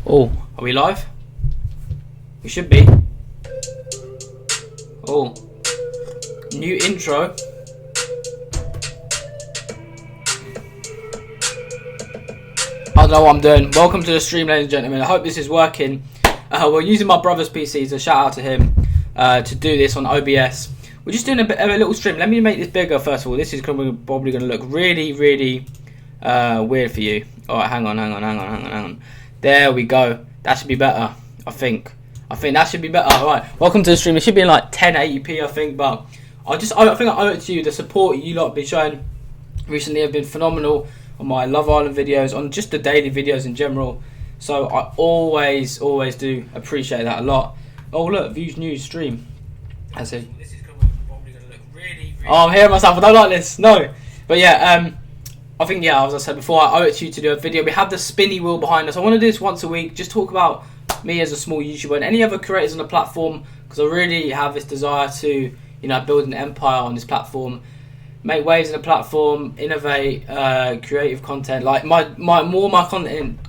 Oh, are we live? We should be. Oh, new intro. I don't know what I'm doing. Welcome to the stream, ladies and gentlemen. I hope this is working. We're using my brother's PC, so shout out to him to do this on OBS. We're just doing a little stream. Let me make this bigger first of all. This is probably going to look really weird for you. Alright, hang on. There we go. That should be better, I think that should be better. Alright, welcome to the stream. It should be in like 1080p, I think, but I think I owe it to you. The support you lot have been showing recently have been phenomenal on my Love Island videos, on just the daily videos in general. So I always do appreciate that a lot. Oh look, views news stream. I see. This is probably going to look really. Oh, I'm hearing myself. I don't like this. No, but yeah. I think, yeah, as I said before, I owe it to you to do a video. We have the spinny wheel behind us. I want to do this once a week, just talk about me as a small YouTuber and any other creators on the platform, because I really have this desire to, build an empire on this platform, make waves in the platform, innovate, creative content. Like my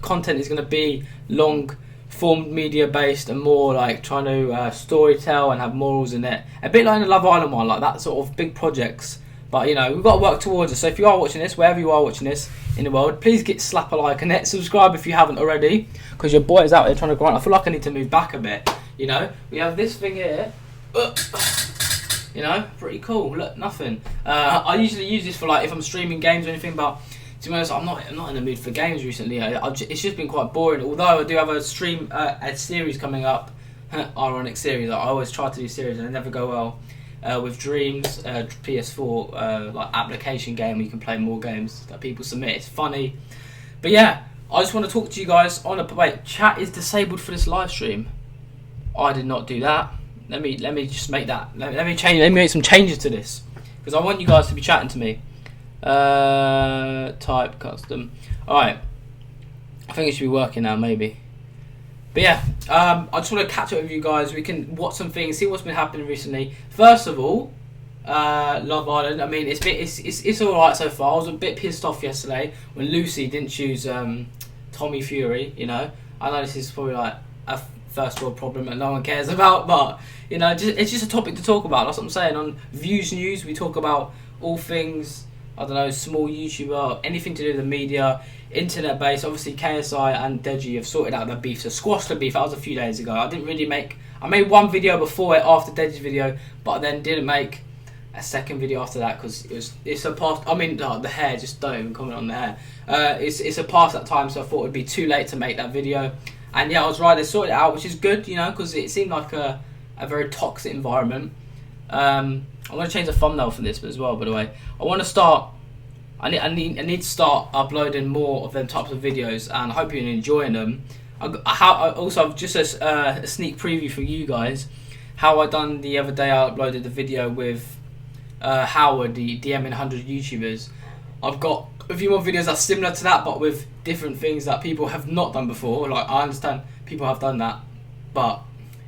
content is going to be long form media based and more like trying to story tell and have morals in it. A bit like the Love Island one, like that sort of big projects. But, we've got to work towards it. So if you are watching this, wherever you are watching this in the world, please slap a like and subscribe if you haven't already, because your boy is out there trying to grind. I feel like I need to move back a bit, We have this thing here. Pretty cool. Look, nothing. I usually use this for, like, if I'm streaming games or anything, but to be honest, I'm not in the mood for games recently. It's just been quite boring, although I do have a series coming up. Ironic series. I always try to do series and they never go well. With Dreams, PS4 like application game where you can play more games that people submit. It's funny, but yeah, I just want to talk to you guys on wait, chat is disabled for this live stream. I did not do that. Let me just make that. Let me make some changes to this, because I want you guys to be chatting to me. Type custom. All right, I think it should be working now, maybe. But yeah, I just want to catch up with you guys. We can watch some things, see what's been happening recently. First of all, Love Island. I mean, it's all right so far. I was a bit pissed off yesterday when Lucy didn't choose Tommy Fury. I know this is probably like a first world problem that no one cares about, but it's just a topic to talk about. That's what I'm saying. On Views News, we talk about all things. I don't know, small YouTuber, anything to do with the media, internet based. Obviously KSI and Deji have sorted out their beef, so squashed the beef. That was a few days ago. I made one video before it after Deji's video, but I then didn't make a second video after that because it's a past. I mean, the hair, just don't even comment on the hair. It's a past that time, so I thought it'd be too late to make that video. And yeah, I was right, they sorted it out, which is good, because it seemed like a very toxic environment. I'm going to change the thumbnail for this as well, by the way. I want to start. I need to start uploading more of them types of videos, and I hope you're enjoying them. I've just a sneak preview for you guys. How I done the other day, I uploaded the video with Howard, the DMing 100 YouTubers. I've got a few more videos that's similar to that, but with different things that people have not done before. Like, I understand people have done that, but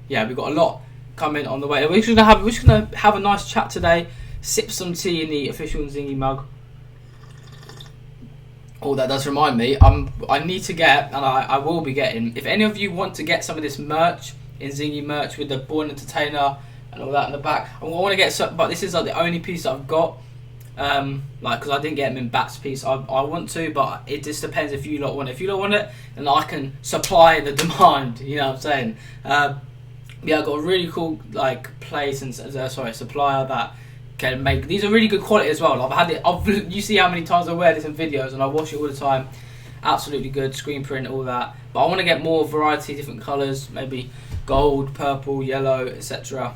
yeah, we've got a lot coming on the way. We're just gonna have a nice chat today, sip some tea in the official inzinghy mug. Oh, that does remind me, I need to get, and I will be getting, if any of you want to get some of this merch, inzinghy merch with the Born Entertainer and all that in the back, I want to get some, but this is like the only piece that I've got, because I didn't get them in Bat's piece. I want to, but it just depends if you lot want it. If you lot want it, then I can supply the demand, you know what I'm saying? Yeah, I've got a really cool place and supplier that can make. These are really good quality as well. I've had it. You see how many times I wear this in videos, and I wash it all the time. Absolutely good screen print, all that. But I want to get more variety, different colours, maybe gold, purple, yellow, etc.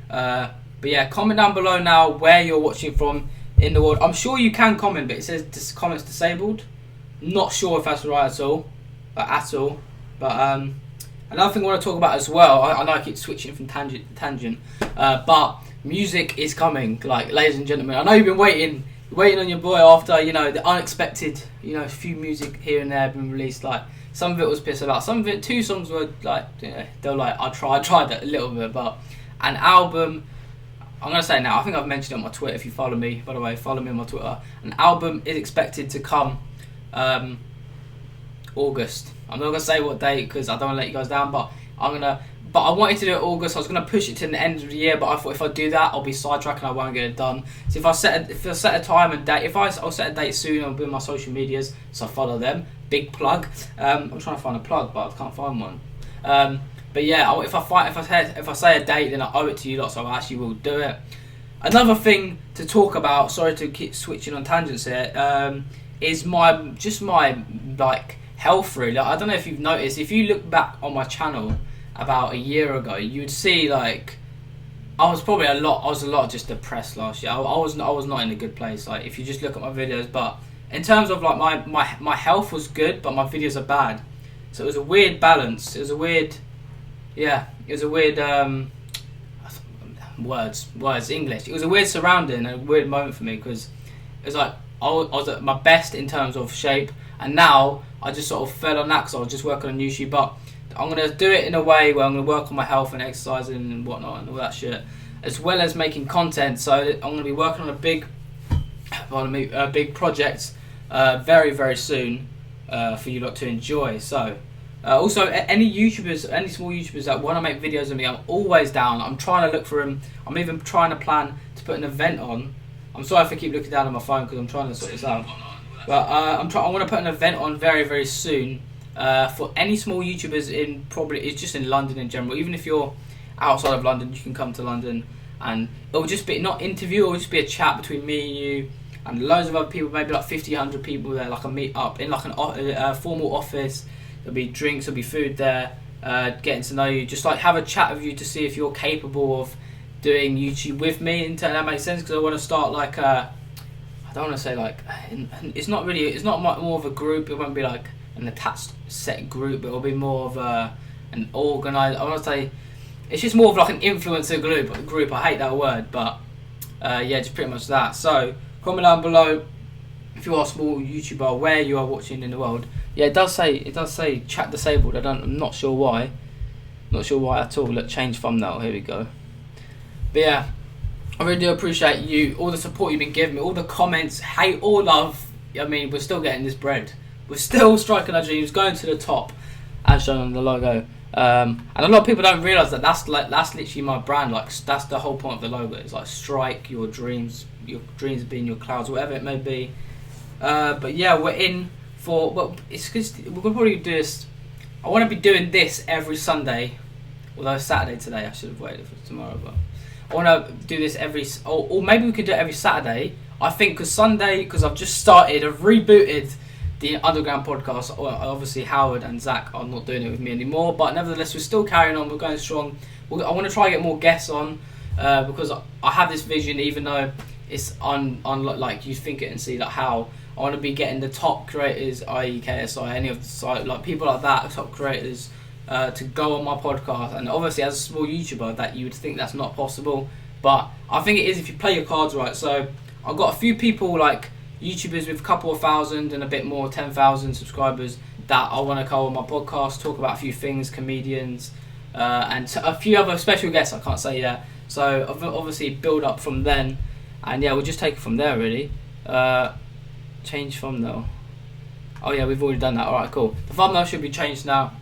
But yeah, comment down below now where you're watching from in the world. I'm sure you can comment, but it says comments disabled. Not sure if that's right at all. But another thing I want to talk about as well, I know I keep switching from tangent to tangent, but music is coming, ladies and gentlemen. I know you've been waiting on your boy after, the unexpected, a few music here and there have been released. Some of it was piss about, some of it, 2 songs were they were I tried that a little bit, but an album, I'm going to say now, I think I've mentioned it on my Twitter. If you follow me, by the way, follow me on my Twitter. An album is expected to come August. I'm not gonna say what date because I don't want to let you guys down, but But I wanted to do it August. I was gonna push it to the end of the year, but I thought if I do that, I'll be sidetracked and I won't get it done. So if I set a time and date, I'll set a date soon. I'll be on my social medias, so follow them. Big plug. I'm trying to find a plug, but I can't find one. But yeah, if I say a date, then I owe it to you lot, so I actually will do it. Another thing to talk about. Sorry to keep switching on tangents here. Is my like health really. Like, I don't know if you've noticed. If you look back on my channel about a year ago, you'd see like I was a lot just depressed last year. I was not in a good place. Like if you just look at my videos, but in terms of like my health was good, but my videos are bad. So it was a weird balance. It was a weird words English. It was a weird surrounding and a weird moment for me because it was like I was at my best in terms of shape, and now I just sort of fell on that because I was just working on YouTube. But I'm going to do it in a way where I'm going to work on my health and exercising and whatnot and all that shit, as well as making content. So I'm going to be working on a big project very, very soon for you lot to enjoy. So also, any small YouTubers that want to make videos of me, I'm always down. I'm trying to look for them. I'm even trying to plan to put an event on. I'm sorry if I keep looking down at my phone because I'm trying to sort this out. But I want to put an event on very, very soon. For any small YouTubers it's just in London in general. Even if you're outside of London, you can come to London, and it'll just be not interview. It'll just be a chat between me and you and loads of other people. Maybe like 50, 100 people there, like a meet up in like a formal office. There'll be drinks, there'll be food there. Getting to know you, just like have a chat with you to see if you're capable of doing YouTube with me. And that makes sense because I want to start like I don't want to say like it's not more of a group. It won't be like an attached set group. It will be more of an organised. I want to say it's just more of like an influencer group. I hate that word, but yeah, just pretty much that. So comment down below if you are a small YouTuber where you are watching in the world. Yeah, it does say chat disabled. I'm not sure why. Not sure why at all. Look, change thumbnail. Here we go. But yeah, I really do appreciate you, all the support you've been giving me, all the comments, hate or love. I mean, we're still getting this bread. We're still striking our dreams, going to the top, as shown on the logo. And a lot of people don't realise that that's literally my brand. Like that's the whole point of the logo. It's like strike your dreams being your clouds, whatever it may be. But yeah, we're in for. Well, it's because we're gonna probably do this. I want to be doing this every Sunday, although it's Saturday today. I should have waited for tomorrow, but I want to do this or maybe we could do it every Saturday. I think because I've just started, I've rebooted the Underground podcast. Obviously Howard and Zach are not doing it with me anymore, but nevertheless we're still carrying on. We're going strong. I want to try and get more guests on because I have this vision, even though it's like you think it and see like how I want to be getting the top creators, i.e. KSI, any of the site, like people like that, top creators, to go on my podcast. And obviously as a small YouTuber that you would think that's not possible, but I think it is if you play your cards right. So I've got a few people like YouTubers with a couple of thousand and a bit more, 10,000 subscribers that I want to go on my podcast, talk about a few things, comedians, and a few other special guests I can't say yet. So obviously build up from then, and yeah, we'll just take it from there really. Change thumbnail. Oh yeah, we've already done that. Alright, cool. The thumbnail should be changed now.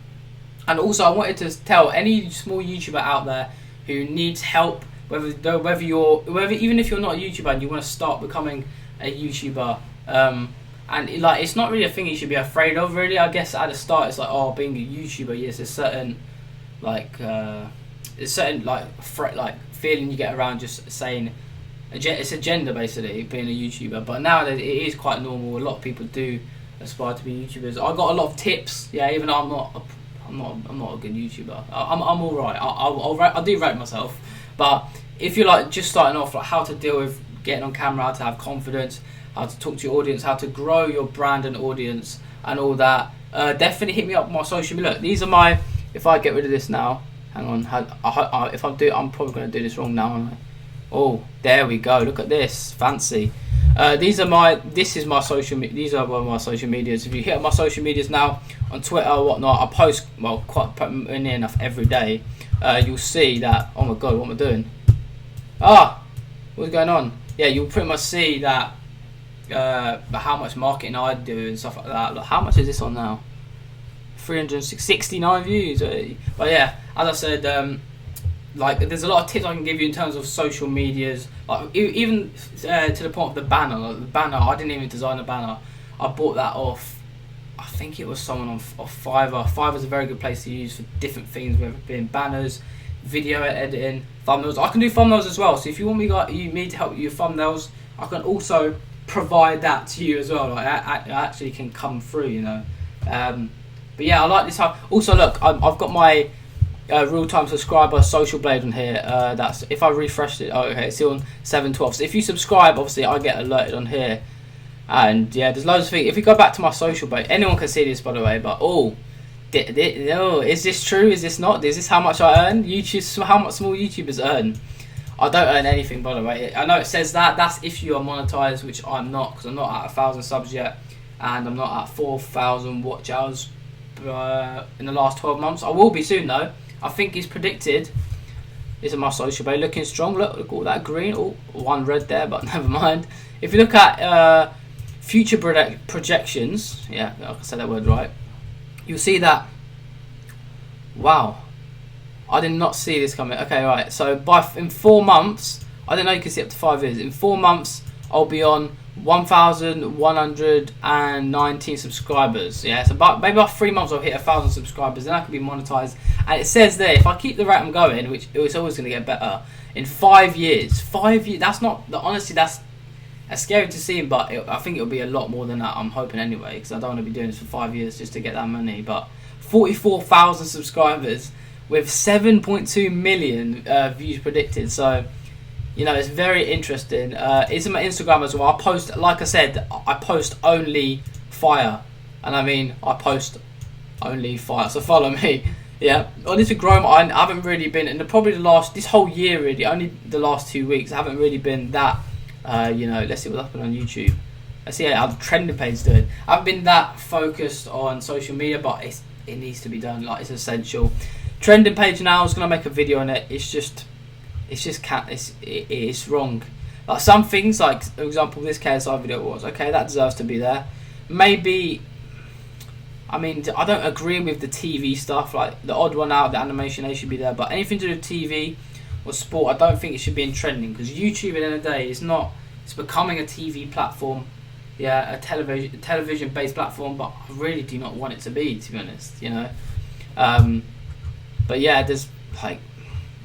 And also I wanted to tell any small YouTuber out there who needs help, whether even if you're not a YouTuber and you want to start becoming a YouTuber, and it's not really a thing you should be afraid of really. I guess at the start it's like, oh, being a YouTuber, yes, there's certain feeling you get around just saying it's a gender basically being a YouTuber, but nowadays it is quite normal. A lot of people do aspire to be YouTubers. I got a lot of tips, yeah, even though I'm not a good YouTuber. I'm all right. I do rate myself, but if you're like just starting off, like how to deal with getting on camera, how to have confidence, how to talk to your audience, how to grow your brand and audience, and all that, definitely hit me up on my social media. Look, these are my. If I get rid of this now, hang on. If I do, I'm probably going to do this wrong now, aren't I? Oh, there we go. Look at this, fancy. These are my social. These are one of my social medias. If you hit up my social medias now on Twitter or whatnot, I post quite near enough every day. You'll see that. Oh my god, what am I doing? What's going on? Yeah, you'll pretty much see that how much marketing I do and stuff like that. Look, how much is this on now? 369 views. But yeah, as I said, like there's a lot of tips I can give you in terms of social medias. Like even to the point of the banner. Like, the banner, I didn't even design the banner. I bought that off. I think it was someone off Fiverr. Fiverr's a very good place to use for different things, whether it being banners, video editing, thumbnails. I can do thumbnails as well. So if you want me to help you with thumbnails, I can also provide that to you as well. Like I actually can come through, you know. But yeah, I like this. Also, look, I've got my real-time subscriber social blade on here. That's if I refreshed it. Oh, okay, it's still on 712. So if you subscribe, obviously I get alerted on here. And yeah, there's loads of things. If we go back to my social blade, anyone can see this, by the way. But is this true? Is this not? Is this how much I earn? YouTube, how much small YouTubers earn? I don't earn anything, by the way. I know it says that. That's if you are monetized, which I'm not, because I'm not at 1,000 subs yet, and I'm not at 4,000 watch hours in the last 12 months. I will be soon though. I think he's predicted. This is my social blade looking strong. Look at all that green. Oh, one red there, but never mind. If you look at future projections, yeah, I can say that word right. You'll see that. Wow, I did not see this coming. Okay, right. So in 4 months, I didn't know you could see up to 5 years. In 4 months, I'll be on 1,119 subscribers. Yeah, so maybe about 3 months I'll hit 1,000 subscribers, then I can be monetized. And it says there, if I keep the rate I'm going, which it's always going to get better, in 5 years. 5 years. That's not. Honestly, that's scary to see, but I think it'll be a lot more than that. I'm hoping anyway, because I don't want to be doing this for 5 years just to get that money. But 44,000 subscribers with 7.2 million views predicted. So, you know, it's very interesting. It's on my Instagram as well. I post, like I said, I post only fire. And I mean, I post only fire. So follow me. Yeah. On this Chrome, I haven't really been, and probably this whole year really, only the last 2 weeks, I haven't really been that, you know, let's see what's happening on YouTube. Let's see how the trending page is doing. I haven't been that focused on social media, but it needs to be done. Like, it's essential. Trending page now, I was going to make a video on it. It's wrong. Like some things, like for example, this KSI video was okay. That deserves to be there. Maybe, I mean, I don't agree with the TV stuff. Like the odd one out, the animation, they should be there. But anything to do with TV or sport, I don't think it should be in trending, because YouTube at the end of the day is not. It's becoming a TV platform, yeah, a television based platform. But I really do not want it to be honest. You know, but yeah, there's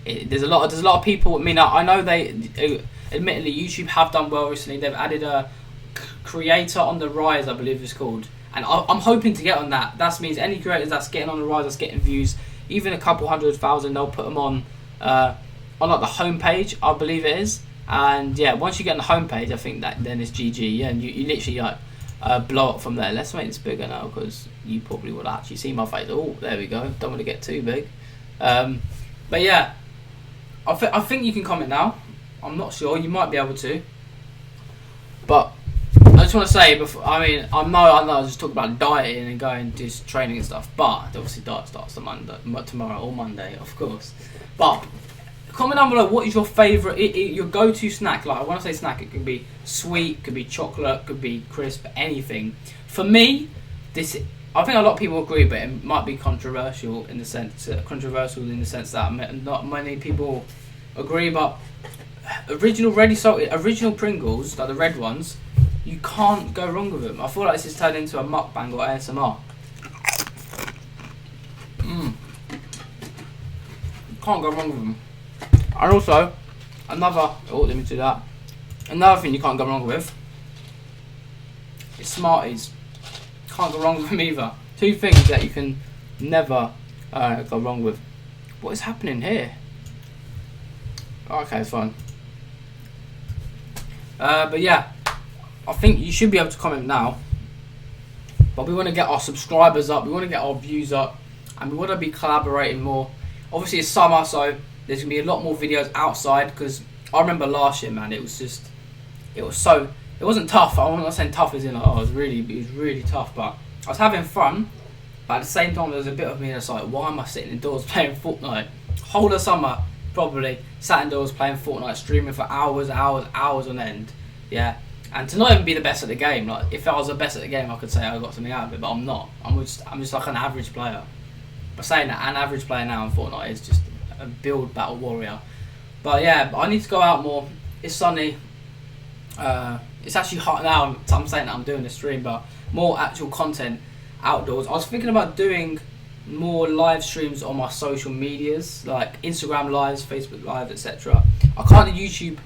a lot of people. I mean, I know admittedly YouTube have done well recently. They've added a creator on the rise, I believe it's called, and I'm hoping to get on that. That means any creators that's getting on the rise, that's getting views, even a couple 100,000, they'll put them on like the homepage, I believe it is. And yeah, once you get on the homepage, I think that then it's GG. Yeah, and you literally like blow up from there. Let's make this bigger now, because you probably will actually see my face. Oh, there we go. Don't want to get too big. But yeah, I think you can comment now. I'm not sure. You might be able to. But I just want to say, before, I mean, I know I just talked about dieting and going to training and stuff, but obviously diet starts on tomorrow or Monday, of course. But comment down below, what is your favourite, your go-to snack? Like, when I say snack, it could be sweet, could be chocolate, could be crisp, anything. For me, I think a lot of people agree, but it might be controversial in the sense that not many people agree. But original Pringles, like the red ones, you can't go wrong with them. I feel like this is turned into a mukbang or ASMR. Can't go wrong with them. And also, let me do that. Another thing you can't go wrong with is Smarties. Can't go wrong with them either. 2 things that you can never go wrong with. What is happening here? Okay, it's fine. But yeah, I think you should be able to comment now. But we want to get our subscribers up, we want to get our views up, and we want to be collaborating more. Obviously it's summer, so there's going to be a lot more videos outside, because I remember last year, man, it wasn't tough. I'm not saying tough as in like, it was really tough, but I was having fun. But at the same time, there was a bit of me that's like, why am I sitting indoors playing Fortnite? Whole of summer, probably sat indoors playing Fortnite, streaming for hours on end. Yeah, and to not even be the best at the game. Like if I was the best at the game, I could say I got something out of it, but I'm not. I'm just like an average player. By saying that, an average player now in Fortnite is just a build battle warrior. But yeah, I need to go out more. It's sunny. It's actually hot now. I'm saying that I'm doing a stream, but more actual content outdoors. I was thinking about doing more live streams on my social medias, like Instagram lives, Facebook lives, etc. I can't do YouTube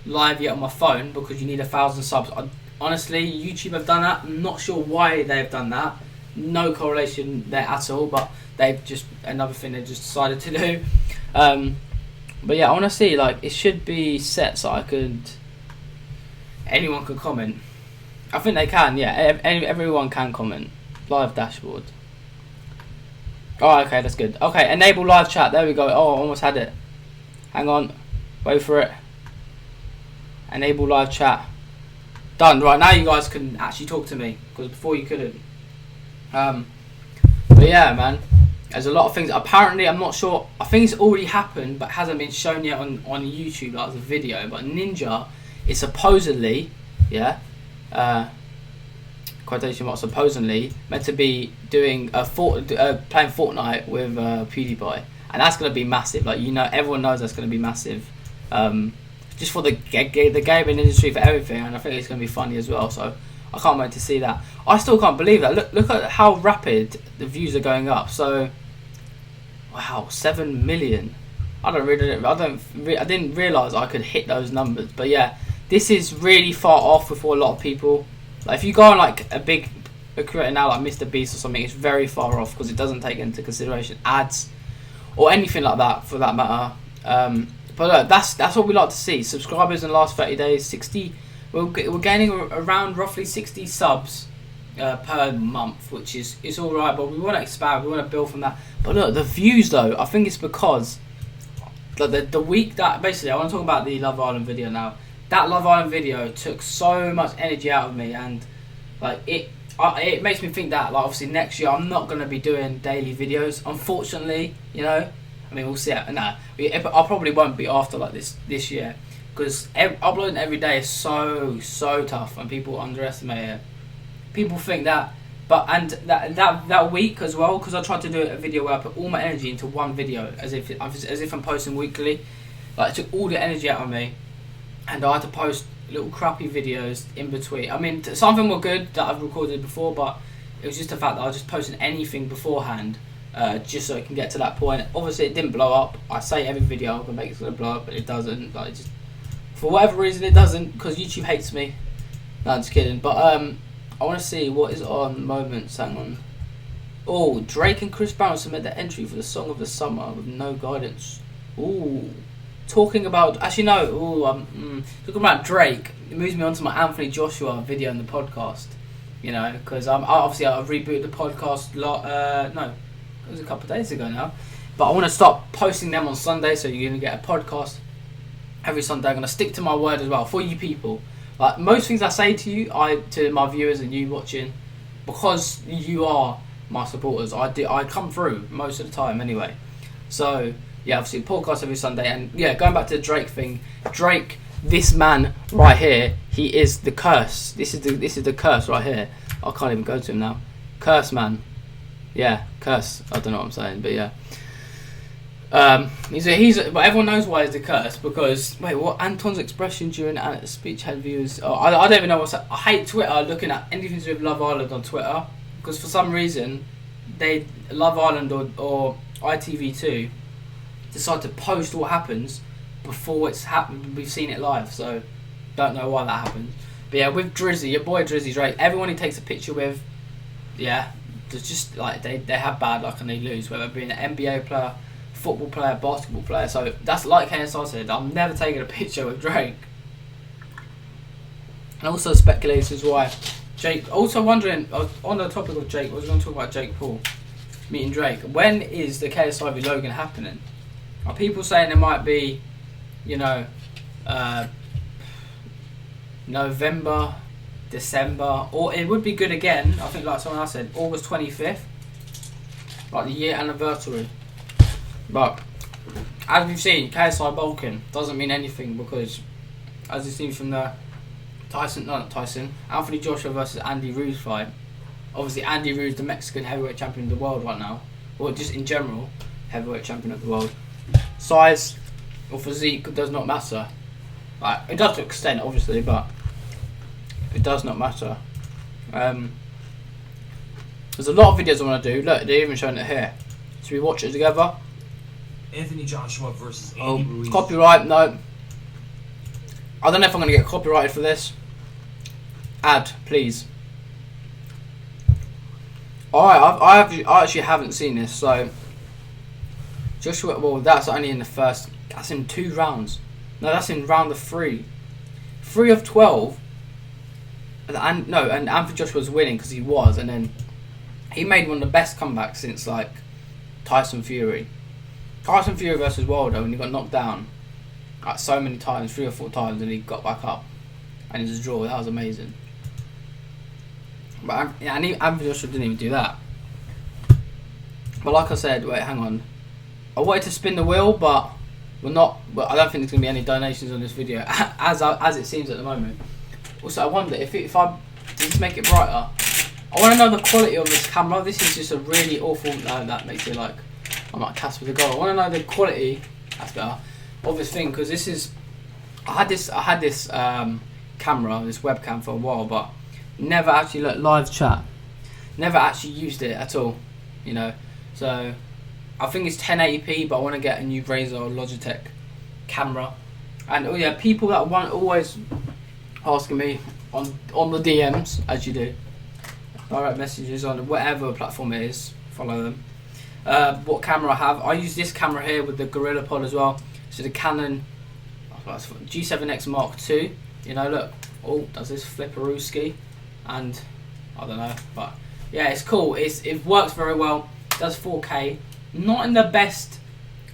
live yet on my phone because you need 1,000 subs. Honestly, YouTube have done that. I'm not sure why they've done that. No correlation there at all, but they've just another thing they just decided to do. But yeah, I want to see, like, it should be set so anyone can comment. I think they can, yeah. Everyone can comment. Live dashboard. Oh, okay, that's good. Okay, enable live chat. There we go. Oh, I almost had it. Hang on. Wait for it. Enable live chat. Done. Right, now you guys can actually talk to me, because before you couldn't. But yeah, man. There's a lot of things. Apparently, I'm not sure. I think it's already happened, but hasn't been shown yet on YouTube, like as a video. But Ninja is supposedly, yeah, quotation marks, supposedly meant to be doing playing Fortnite with PewDiePie, and that's gonna be massive. Like, you know, everyone knows that's gonna be massive. Just for the gaming industry, for everything, and I think it's gonna be funny as well. So I can't wait to see that. I still can't believe that. Look at how rapid the views are going up. So, wow, 7 million. I didn't realise I could hit those numbers. But yeah, this is really far off before a lot of people. Like, if you go on like a creator now like Mr. Beast or something, it's very far off because it doesn't take into consideration ads or anything like that for that matter. But look, that's what we like to see. Subscribers in the last 30 days, 60. We're gaining around roughly 60 subs per month, which is all right. But we want to expand. We want to build from that. But look, the views though, I think it's because the week that basically I want to talk about the Love Island video now. That Love Island video took so much energy out of me, and like it makes me think that like obviously next year I'm not going to be doing daily videos. Unfortunately, you know. I mean, we'll see. No, I probably won't be after like this year. Because uploading every day is so tough, and people underestimate it. People think that, and that week as well, because I tried to do a video where I put all my energy into one video, as if I'm posting weekly. Like, it took all the energy out of me, and I had to post little crappy videos in between. I mean, some of them were good that I've recorded before, but it was just the fact that I was just posting anything beforehand, just so it can get to that point. Obviously, it didn't blow up. I say every video I'm gonna make it's gonna blow up, but it doesn't. Like, just for whatever reason, it doesn't, because YouTube hates me. No, I'm just kidding. But I want to see what is on Moments. Hang on. Oh, Drake and Chris Brown submit their entry for the Song of the Summer with no guidance. Ooh, talking about talking about Drake. It moves me on to my Anthony Joshua video in the podcast. You know, because I've rebooted the podcast. It was a couple of days ago now. But I want to start posting them on Sunday, so you're gonna get a podcast every Sunday. I'm going to stick to my word as well for you people. Like, most things I say to you, to my viewers and you watching, because you are my supporters, I come through most of the time anyway. So yeah, obviously podcast every Sunday. And yeah, going back to the Drake thing, Drake, this man right here, he is the curse. This is the curse right here. I can't even go to him now. Curse, man. Yeah, curse. I don't know what I'm saying, but yeah. But everyone knows why he's the curse, because what Anton's expression during the speech had views. I don't even know what's. I hate Twitter looking at anything to do with Love Island on Twitter, because for some reason Love Island or ITV2 decide to post what happens before it's happened. We've seen it live, so don't know why that happens. But yeah, with Drizzy, your boy Drizzy Drake, everyone he takes a picture with, yeah, there's just like they have bad luck and they lose, whether it be an NBA player, football player, basketball player. So that's like KSI said, I'm never taking a picture with Drake. And also speculations why Jake, also wondering on the topic of Jake, I was going to talk about Jake Paul meeting Drake. When is the KSI v Logan happening? Are people saying it might be, you know, November, December, or it would be good again, I think, like someone else said, August 25th, like the year anniversary. But as we've seen, KSI bulking doesn't mean anything, because as it seems from the Anthony Joshua versus Andy Ruiz fight. Obviously, Andy Ruiz, the Mexican heavyweight champion of the world right now, or just in general, heavyweight champion of the world. Size or physique does not matter. Like, it does to an extent, obviously, but it does not matter. There's a lot of videos I want to do. Look, they're even showing it here. Should we watch it together? Anthony Joshua versus Andy Ruiz. Copyright? No. I don't know if I'm going to get copyrighted for this. Ad, please. Alright, I actually haven't seen this, so Joshua, well, that's only in the first, that's in 2 rounds. No, that's in round of 3. 3 of 12. And Anthony Joshua's winning because he was, and then he made one of the best comebacks since, like, Tyson Fury. Tyson Fury versus Wilder, when he got knocked down like so many times, 3 or 4 times, and he got back up, and it was a draw. That was amazing. But Anthony Joshua didn't even do that. But like I said, wait, hang on. I wanted to spin the wheel, but we're not. But I don't think there's gonna be any donations on this video, as it seems at the moment. Also, I wonder if I just make it brighter. I want to know the quality of this camera. This is just a really awful. No, that makes it like I'm like Casper the Goal. I want to know the quality. That's better. Of this thing, because this is. I had this camera, this webcam for a while, but never actually live chat. Never actually used it at all. You know, so I think it's 1080p, but I want to get a new Razer or Logitech camera. And oh yeah, people that want always asking me on the DMs, as you do, direct messages on whatever platform it is, follow them. What camera I have? I use this camera here with the Gorilla Pod as well. So the Canon G7X Mark II. You know, look, oh, does this flipperooski, and I don't know, but yeah, it's cool. It works very well. It does 4K, not in the best.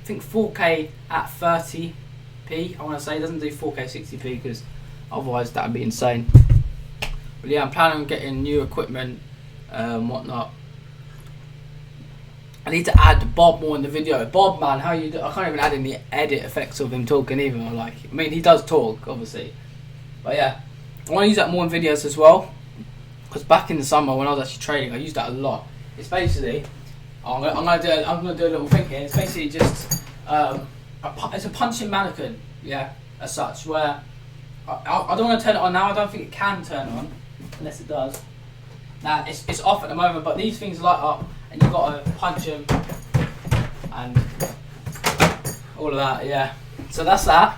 I think 4K at 30p. I want to say it doesn't do 4K 60p because otherwise that would be insane. But yeah, I'm planning on getting new equipment, whatnot. I need to add Bob more in the video. Bob, man, how you do? I can't even add in the edit effects of him talking either. I mean, he does talk, obviously. But yeah, I want to use that more in videos as well. Because back in the summer when I was actually training, I used that a lot. It's basically, I'm gonna do a little thing here. It's basically just it's a punching mannequin, yeah, as such. Where I don't want to turn it on now. I don't think it can turn on unless it does. Now it's off at the moment, but these things light up, and you've got to punch them and all of that. Yeah. So that's that.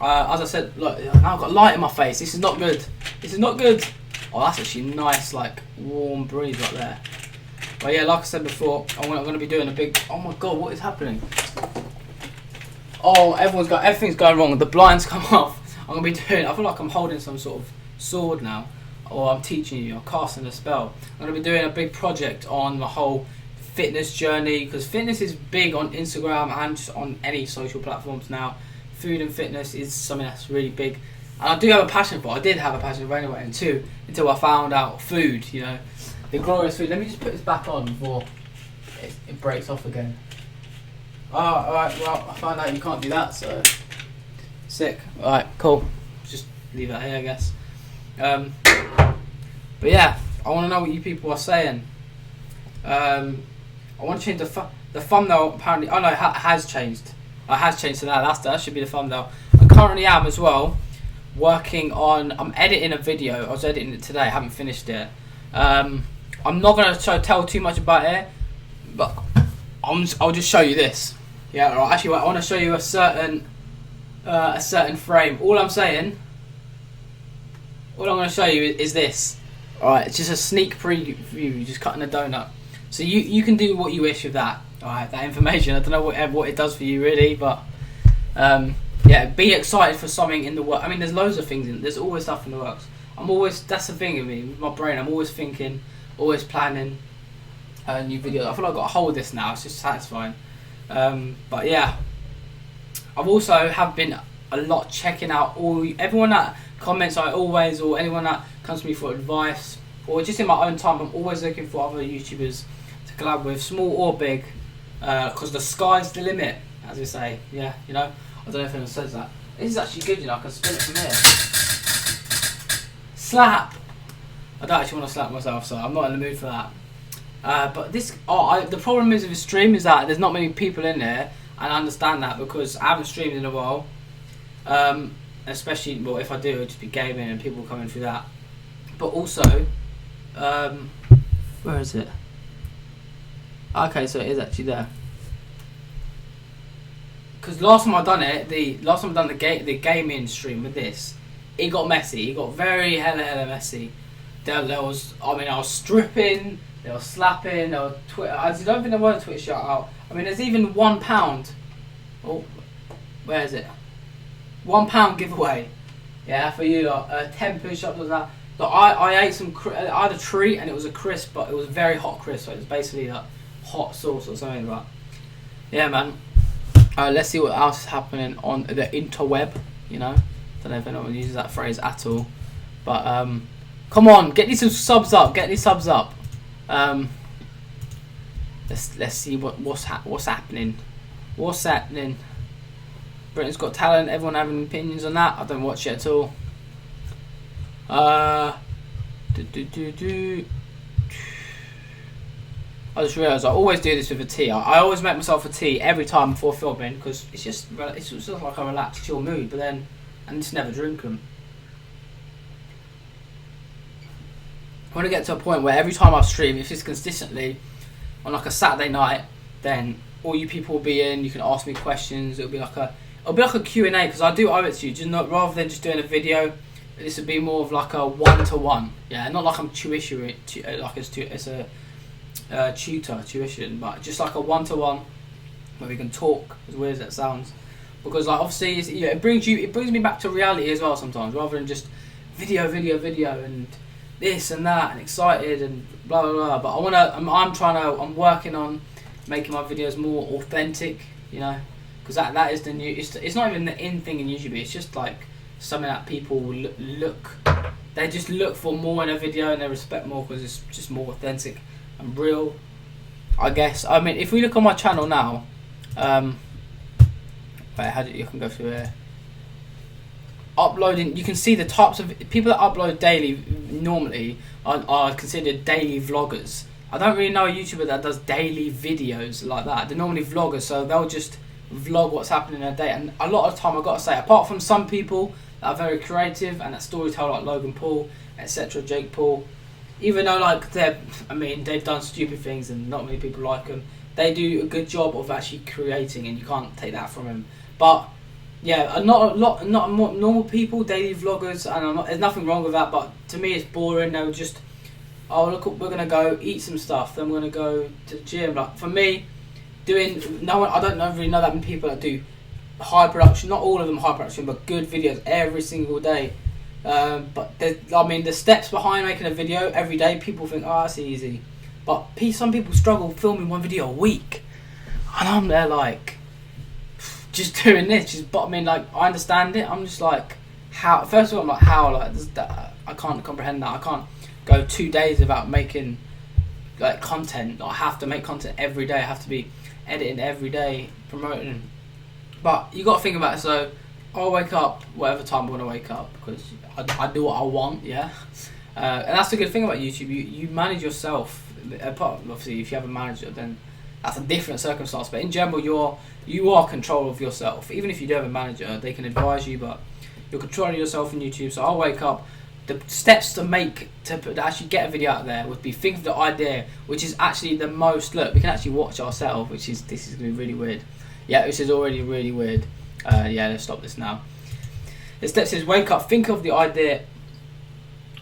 As I said, look, now I've got light in my face. This is not good. This is not good. Oh, that's actually nice, like warm breeze right there. But yeah, like I said before, I'm going to be doing a big. Oh my god, what is happening? Oh, everything's going wrong. The blinds come off. I'm going to be doing. I feel like I'm holding some sort of sword now, or I'm teaching you. I'm casting a spell. I'm going to be doing a big project on the whole fitness journey, because fitness is big on Instagram and just on any social platforms now. Food and fitness is something that's really big, and I do have a passion for it. I did have a passion for it anyway, until I found out food, you know, the glorious food. Let me just put this back on before it breaks off again. Oh, alright, well, I found out you can't do that, so sick. Alright, cool. Just leave that here, I guess. But yeah, I want to know what you people are saying. I want to change the thumbnail. Apparently, oh no, it has changed. It has changed to that. That should be the thumbnail. I currently am as well working on. I'm editing a video. I was editing it today. I haven't finished it. I'm not going to tell too much about it, but I'll just show you this. Yeah. Right, actually, I want to show you a certain frame. All I'm going to show you is this. Alright, it's just a sneak preview, just cutting a donut. So you can do what you wish with that. Alright, that information. I don't know what it does for you really, but yeah, be excited for something in the work. I mean, there's loads of things there's always stuff in the works. That's the thing with me, with my brain. I'm always thinking, always planning new videos. I feel like I've got a hold of this now. It's just satisfying. But yeah, I've also have been a lot checking out everyone that comments or anyone that comes to me for advice, or just in my own time. I'm always looking for other YouTubers to collab with, small or big, because the sky's the limit, as we say. Yeah, you know, I don't know if anyone says that. This is actually good, you know, I can spin it from here. slap. I don't actually want to slap myself, so I'm not in the mood for that. But this, the problem is with the stream is that there's not many people in there, and I understand that because I haven't streamed in a while. Especially, well, if I do, it'll just be gaming and people coming through that. But also, where is it? Okay, so it is actually there. Because last time I done it, the gaming stream with this, it got messy. It got very hella messy. There was, I was stripping, there was slapping, there was Twitter. I don't think there was a Twitter shout out. I mean, there's even £1. Oh, where is it? £1 giveaway. Yeah, for you, 10 push-ups or that. So I ate I had a treat and it was a crisp, but it was very hot crisp. So it was basically like hot sauce or something like that. Yeah, man. Let's see what else is happening on the interweb. You know, don't know if anyone uses that phrase at all, but come on, get these subs up. Get these subs up. Let's see what's happening. What's happening? Britain's Got Talent. Everyone having opinions on that? I don't watch it at all. I just realised I always do this with a tea. I always make myself a tea every time before filming because it's just like a relaxed, chill mood. But then I just never drink them. I want to get to a point where every time I stream, if it's consistently on like a Saturday night, then all you people will be in. You can ask me questions. It'll be like a Q&A because I do owe it to you. Just not rather than just doing a video. This would be more of like a one-to-one. Yeah, not like I'm tuition, like it's a tuition, but just like a one-to-one where we can talk. As weird as that sounds, because like obviously it brings me back to reality as well sometimes, rather than just video and this and that and excited and blah blah blah. But I'm working on making my videos more authentic, you know, because that is the new. It's not even the in thing in YouTube. It's just like something that people they just look for more in a video and they respect more because it's just more authentic and real, I guess. I mean, if we look on my channel now, you can go through here. Uploading, you can see the types of people that upload daily normally are considered daily vloggers. I don't really know a YouTuber that does daily videos like that. They're normally vloggers, so they'll just vlog what's happening in a day. And a lot of the time, I've got to say, apart from some people that are very creative and that storyteller like Logan Paul, etc., Jake Paul, even though like they've done stupid things and not many people like them, they do a good job of actually creating, and you can't take that from them. But yeah, not normal people, daily vloggers, and there's nothing wrong with that. But to me, it's boring. They would just, oh look, we're gonna go eat some stuff, then we're gonna go to the gym. Like for me, I don't really know that many people that do high production. Not all of them high production, but good videos every single day. But the steps behind making a video every day, people think, oh, that's easy. But some people struggle filming one video a week, and I'm there like, just doing this. But I mean, like, I understand it. I'm just like, how? First of all, I'm like, how? Like, I can't comprehend that. I can't go 2 days without making like content. I have to make content every day. I have to be editing every day, promoting. But you got to think about it. So I'll wake up whatever time I want to wake up because I do what I want. Yeah, and that's the good thing about YouTube. You manage yourself. Apart, obviously, if you have a manager, then that's a different circumstance. But in general, you are control of yourself. Even if you do have a manager, they can advise you, but you're controlling yourself in YouTube. So I'll wake up. The steps to actually get a video out there would be think of the idea, which is actually the most. Look, we can actually watch ourselves, this is going to be really weird. Yeah, this is already really weird. Yeah, let's stop this now. The steps is wake up, think of the idea.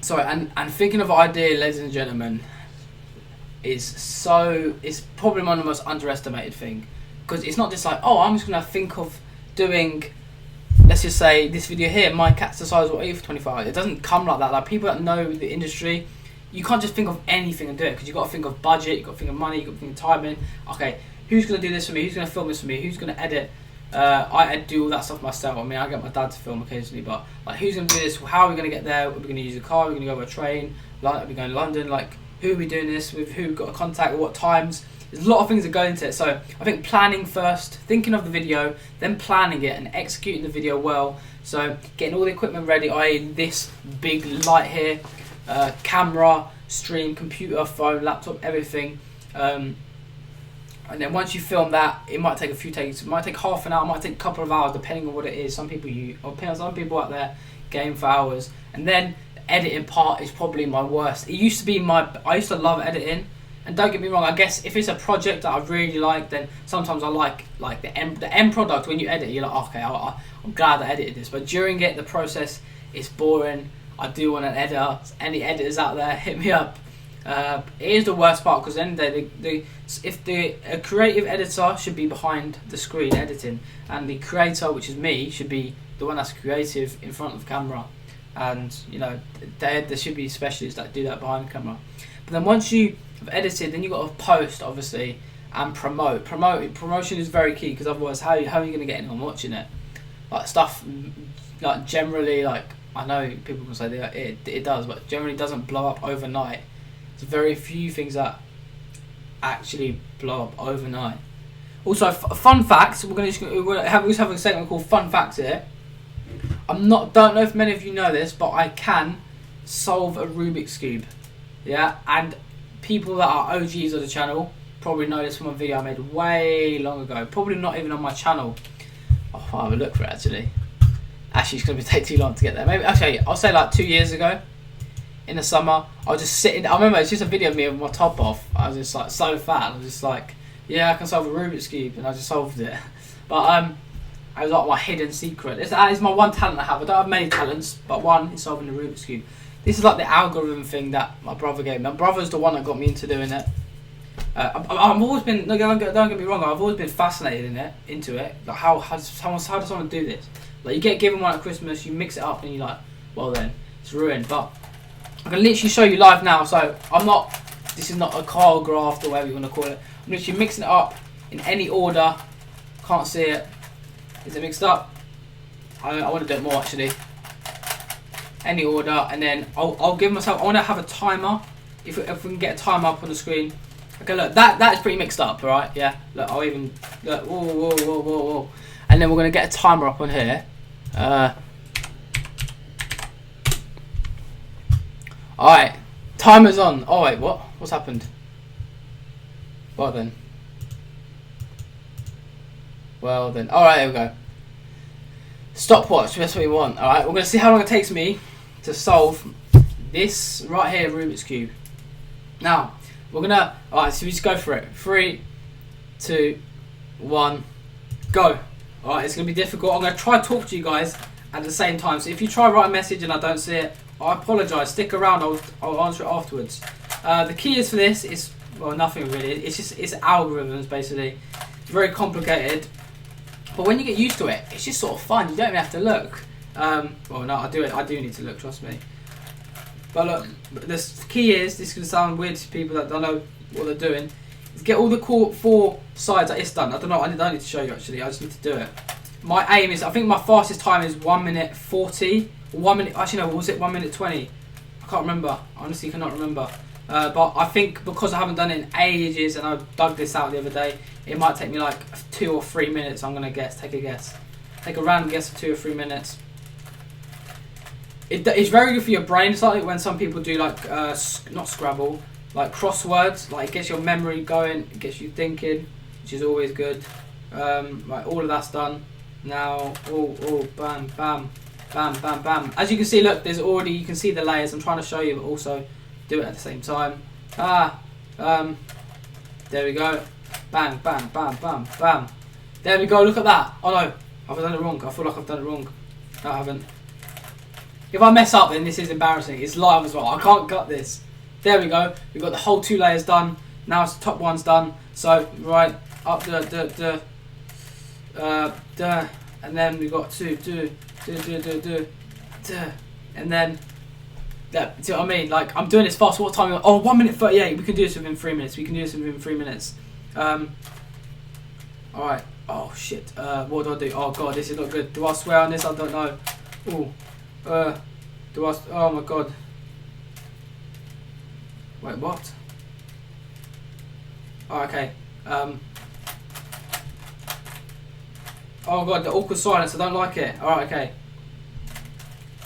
Sorry, and thinking of the idea, ladies and gentlemen, it's probably one of the most underestimated thing, because it's not just like, oh, I'm just going to think of doing, let's just say this video here, my cat's the size of 8 for 25. It doesn't come like that. Like people that know the industry, you can't just think of anything and do it, because you've got to think of budget, you've got to think of money, you've got to think of timing. Okay, who's going to do this for me? Who's going to film this for me? Who's going to edit? I do all that stuff myself. I mean, I get my dad to film occasionally, but like, who's going to do this? How are we going to get there? Are we going to use a car? Are we going to go by train? Are we going to London? Like, who are we doing this with? Who got a contact? At what times? There's a lot of things that go into it. So I think planning first, thinking of the video, then planning it and executing the video well. So getting all the equipment ready, i.e. this big light here, camera, stream, computer, phone, laptop, everything. And then once you film that, it might take a few takes. It might take half an hour, it might take a couple of hours, depending on what it is. Some people out there game for hours. And then the editing part is probably my worst. I used to love editing. And don't get me wrong, I guess if it's a project that I really like, then sometimes I like the end product. When you edit, you're like, okay, I'm glad I edited this. But during it, the process is boring. I do want an editor. Any editors out there, hit me up. It is the worst part, because then a creative editor should be behind the screen editing, and the creator, which is me, should be the one that's creative in front of the camera. And you know, there should be specialists that do that behind the camera. But then once you have edited, then you've got to post, obviously, and promote. Promotion is very key, because otherwise, how are you going to get anyone watching it? Like stuff, like generally, like I know people can say that it does, but generally doesn't blow up overnight. There's very few things that actually blow up overnight. Also, fun facts. We're going to have a segment called Fun Facts here. Don't know if many of you know this, but I can solve a Rubik's Cube. Yeah, and people that are OGs of the channel probably know this from a video I made way long ago. Probably not even on my channel. Oh, I'll have a look for it actually. Actually, it's going to take too long to get there. Maybe actually, I'll say like 2 years ago. In the summer, I was just sitting. I remember it's just a video of me with my top off. I was just like so fat. I was just like, yeah, I can solve a Rubik's Cube, and I just solved it. But I was like my hidden secret. That is my one talent I have. I don't have many talents, but one is solving the Rubik's Cube. This is like the algorithm thing that my brother gave me. My brother's the one that got me into doing it. I've always been. Don't get me wrong. I've always been fascinated into it. Like how does someone do this? Like you get given one at Christmas, you mix it up, and you're like, well then, it's ruined. But I can literally show you live now, so this is not a choreographed or whatever you want to call it. I'm literally mixing it up in any order. Can't see it. Is it mixed up? I want to do it more actually. Any order, and then I'll give myself, I want to have a timer. If we can get a timer up on the screen. Okay, look, that is pretty mixed up, alright? Yeah, look, I'll even, look, whoa. And then we're going to get a timer up on here. Alright, timer's on. Oh wait, what? What's happened? Well then. Alright, there we go. Stopwatch, that's what we want. Alright, we're going to see how long it takes me to solve this right here, Rubik's Cube. Now, we're going to, alright, so we just go for it. 3, 2, 1, go. Alright, it's going to be difficult. I'm going to try to talk to you guys at the same time. So if you try to write a message and I don't see it, I apologise. Stick around. I'll answer it afterwards. The key is for this is, well, nothing really. It's algorithms basically. It's very complicated, but when you get used to it, it's just sort of fun. You don't even have to look. Well, no, I do need to look. Trust me. But look, the key is, this can sound weird to people that don't know what they're doing. Is get all the core 4 sides that it's done. I don't know. I don't need to show you actually. I just need to do it. My aim is, I think my fastest time is 1 minute 40. 1 minute, actually no, was it 1 minute 20? I can't remember, honestly cannot remember. But I think because I haven't done it in ages and I dug this out the other day, it might take me like 2 or 3 minutes, I'm going to guess, take a guess. Take a random guess of 2 or 3 minutes. It's very good for your brain. It's like when some people do like, not Scrabble, like crosswords, like it gets your memory going, it gets you thinking, which is always good. Like all of that's done. Now, bam, bam. Bam, bam, bam. As you can see, look, you can see the layers. I'm trying to show you, but also do it at the same time. There we go. Bang, bam, bam, bam, bam. There we go, look at that. Oh no, I've done it wrong. I feel like I've done it wrong. No, I haven't. If I mess up, then this is embarrassing. It's live as well. I can't cut this. There we go. We've got the whole 2 layers done. Now it's the top one's done. So, right, up and then we've got 2, and then that. See what I mean? Like I'm doing this fast. What time? Oh, 1 minute 38. We can do this within 3 minutes. Alright. Oh shit. What do I do? Oh god, this is not good. Do I swear on this? I don't know. Ooh. Do I? Oh my god. Wait, what? Oh, okay. Oh god, the awkward silence. I don't like it. All right, okay.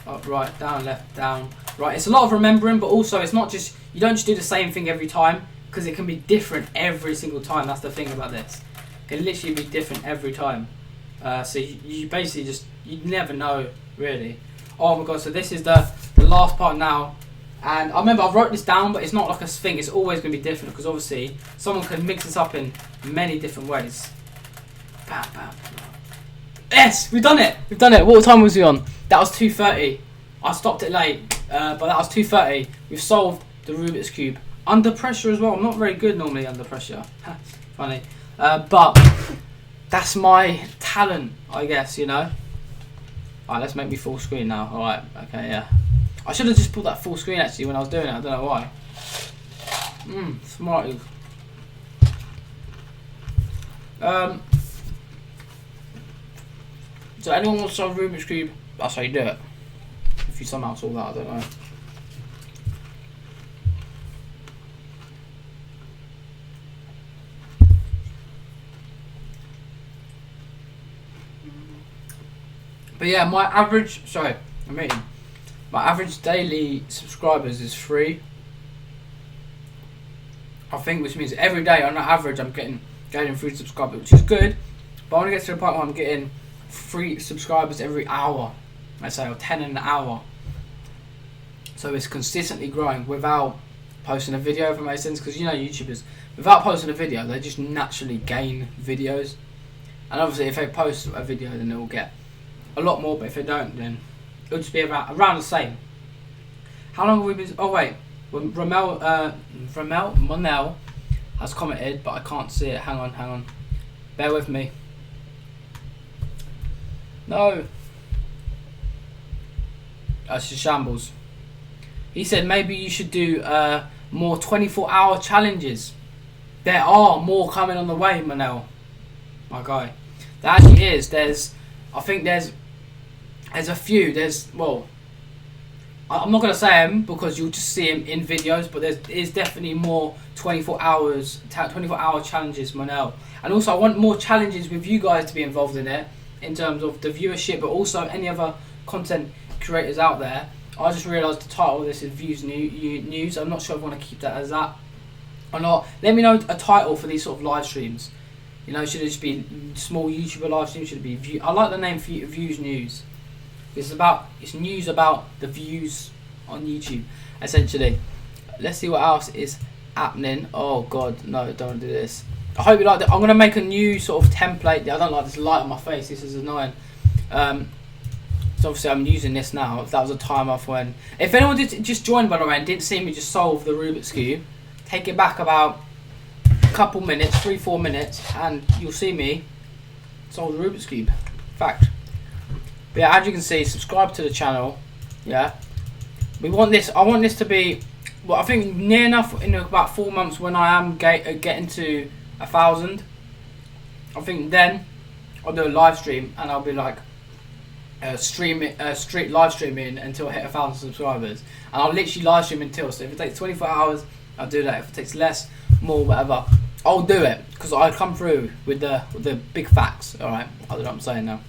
Up, right, down, left, down. Right, it's a lot of remembering, but also it's not just, you don't just do the same thing every time, because it can be different every single time. That's the thing about this. It can literally be different every time. So you basically just, you never know, really. Oh my god, so this is the last part now. And I remember I wrote this down, but it's not like a thing. It's always going to be different, because obviously someone can mix this up in many different ways. Bam, bam. Yes, we've done it. We've done it. What time was we on? That was 2:30. I stopped it late, but that was 2:30. We've solved the Rubik's Cube. Under pressure as well. I'm not very good normally under pressure. Funny. But that's my talent, I guess, you know. Alright, let's make me full screen now. Alright, okay, yeah. I should have just put that full screen actually when I was doing it. I don't know why. Smart. So anyone wants to solve Rubik's Cube, that's how you do it. If you somehow solve that, I don't know. But yeah, my average daily subscribers is 3. I think, which means every day on average I'm getting 3 subscribers, which is good. But I want to get to the point where I'm getting 3 subscribers every hour, let's say, or 10 in an hour. So it's consistently growing without posting a video, if it makes sense. Because you know, YouTubers, without posting a video, they just naturally gain videos. And obviously, if they post a video, then they will get a lot more. But if they don't, then it'll just be around the same. How long have we been? Oh wait, Monel has commented, but I can't see it. Hang on. Bear with me. No. That's just shambles. He said maybe you should do more 24-hour challenges. There are more coming on the way, Manel. My guy. There actually is. I think there's a few. Well, I'm not going to say them because you'll just see them in videos, but there is definitely more 24-hour challenges, Manel. And also I want more challenges with you guys to be involved in it, in terms of the viewership, but also any other content creators out there. I just realised the title of this is Views News. I'm not sure if I want to keep that as that or not. Let me know a title for these sort of live streams. You know, should it just be small YouTuber live stream? Should it be view? I like the name Views News. It's news about the views on YouTube, essentially. Let's see what else is happening. Oh god, no, don't do this. I hope you like that. I'm gonna make a new sort of template. I don't like this light on my face. This is annoying. So obviously I'm using this now. If that was a time off when. If anyone did just join, by the way, and didn't see me just solve the Rubik's Cube, take it back about a couple minutes, 3-4 minutes, and you'll see me solve the Rubik's Cube. Fact. But yeah, as you can see, subscribe to the channel. Yeah, we want this. I want this to be, well, I think near enough in about 4 months when I am getting to 1,000. I think then I'll do a live stream and I'll be like street live streaming until I hit 1,000 subscribers, and I'll literally live stream until. So if it takes 24 hours, I'll do that. If it takes less, more, whatever, I'll do it because I come through with the big facts. All right, I don't know what I'm saying now.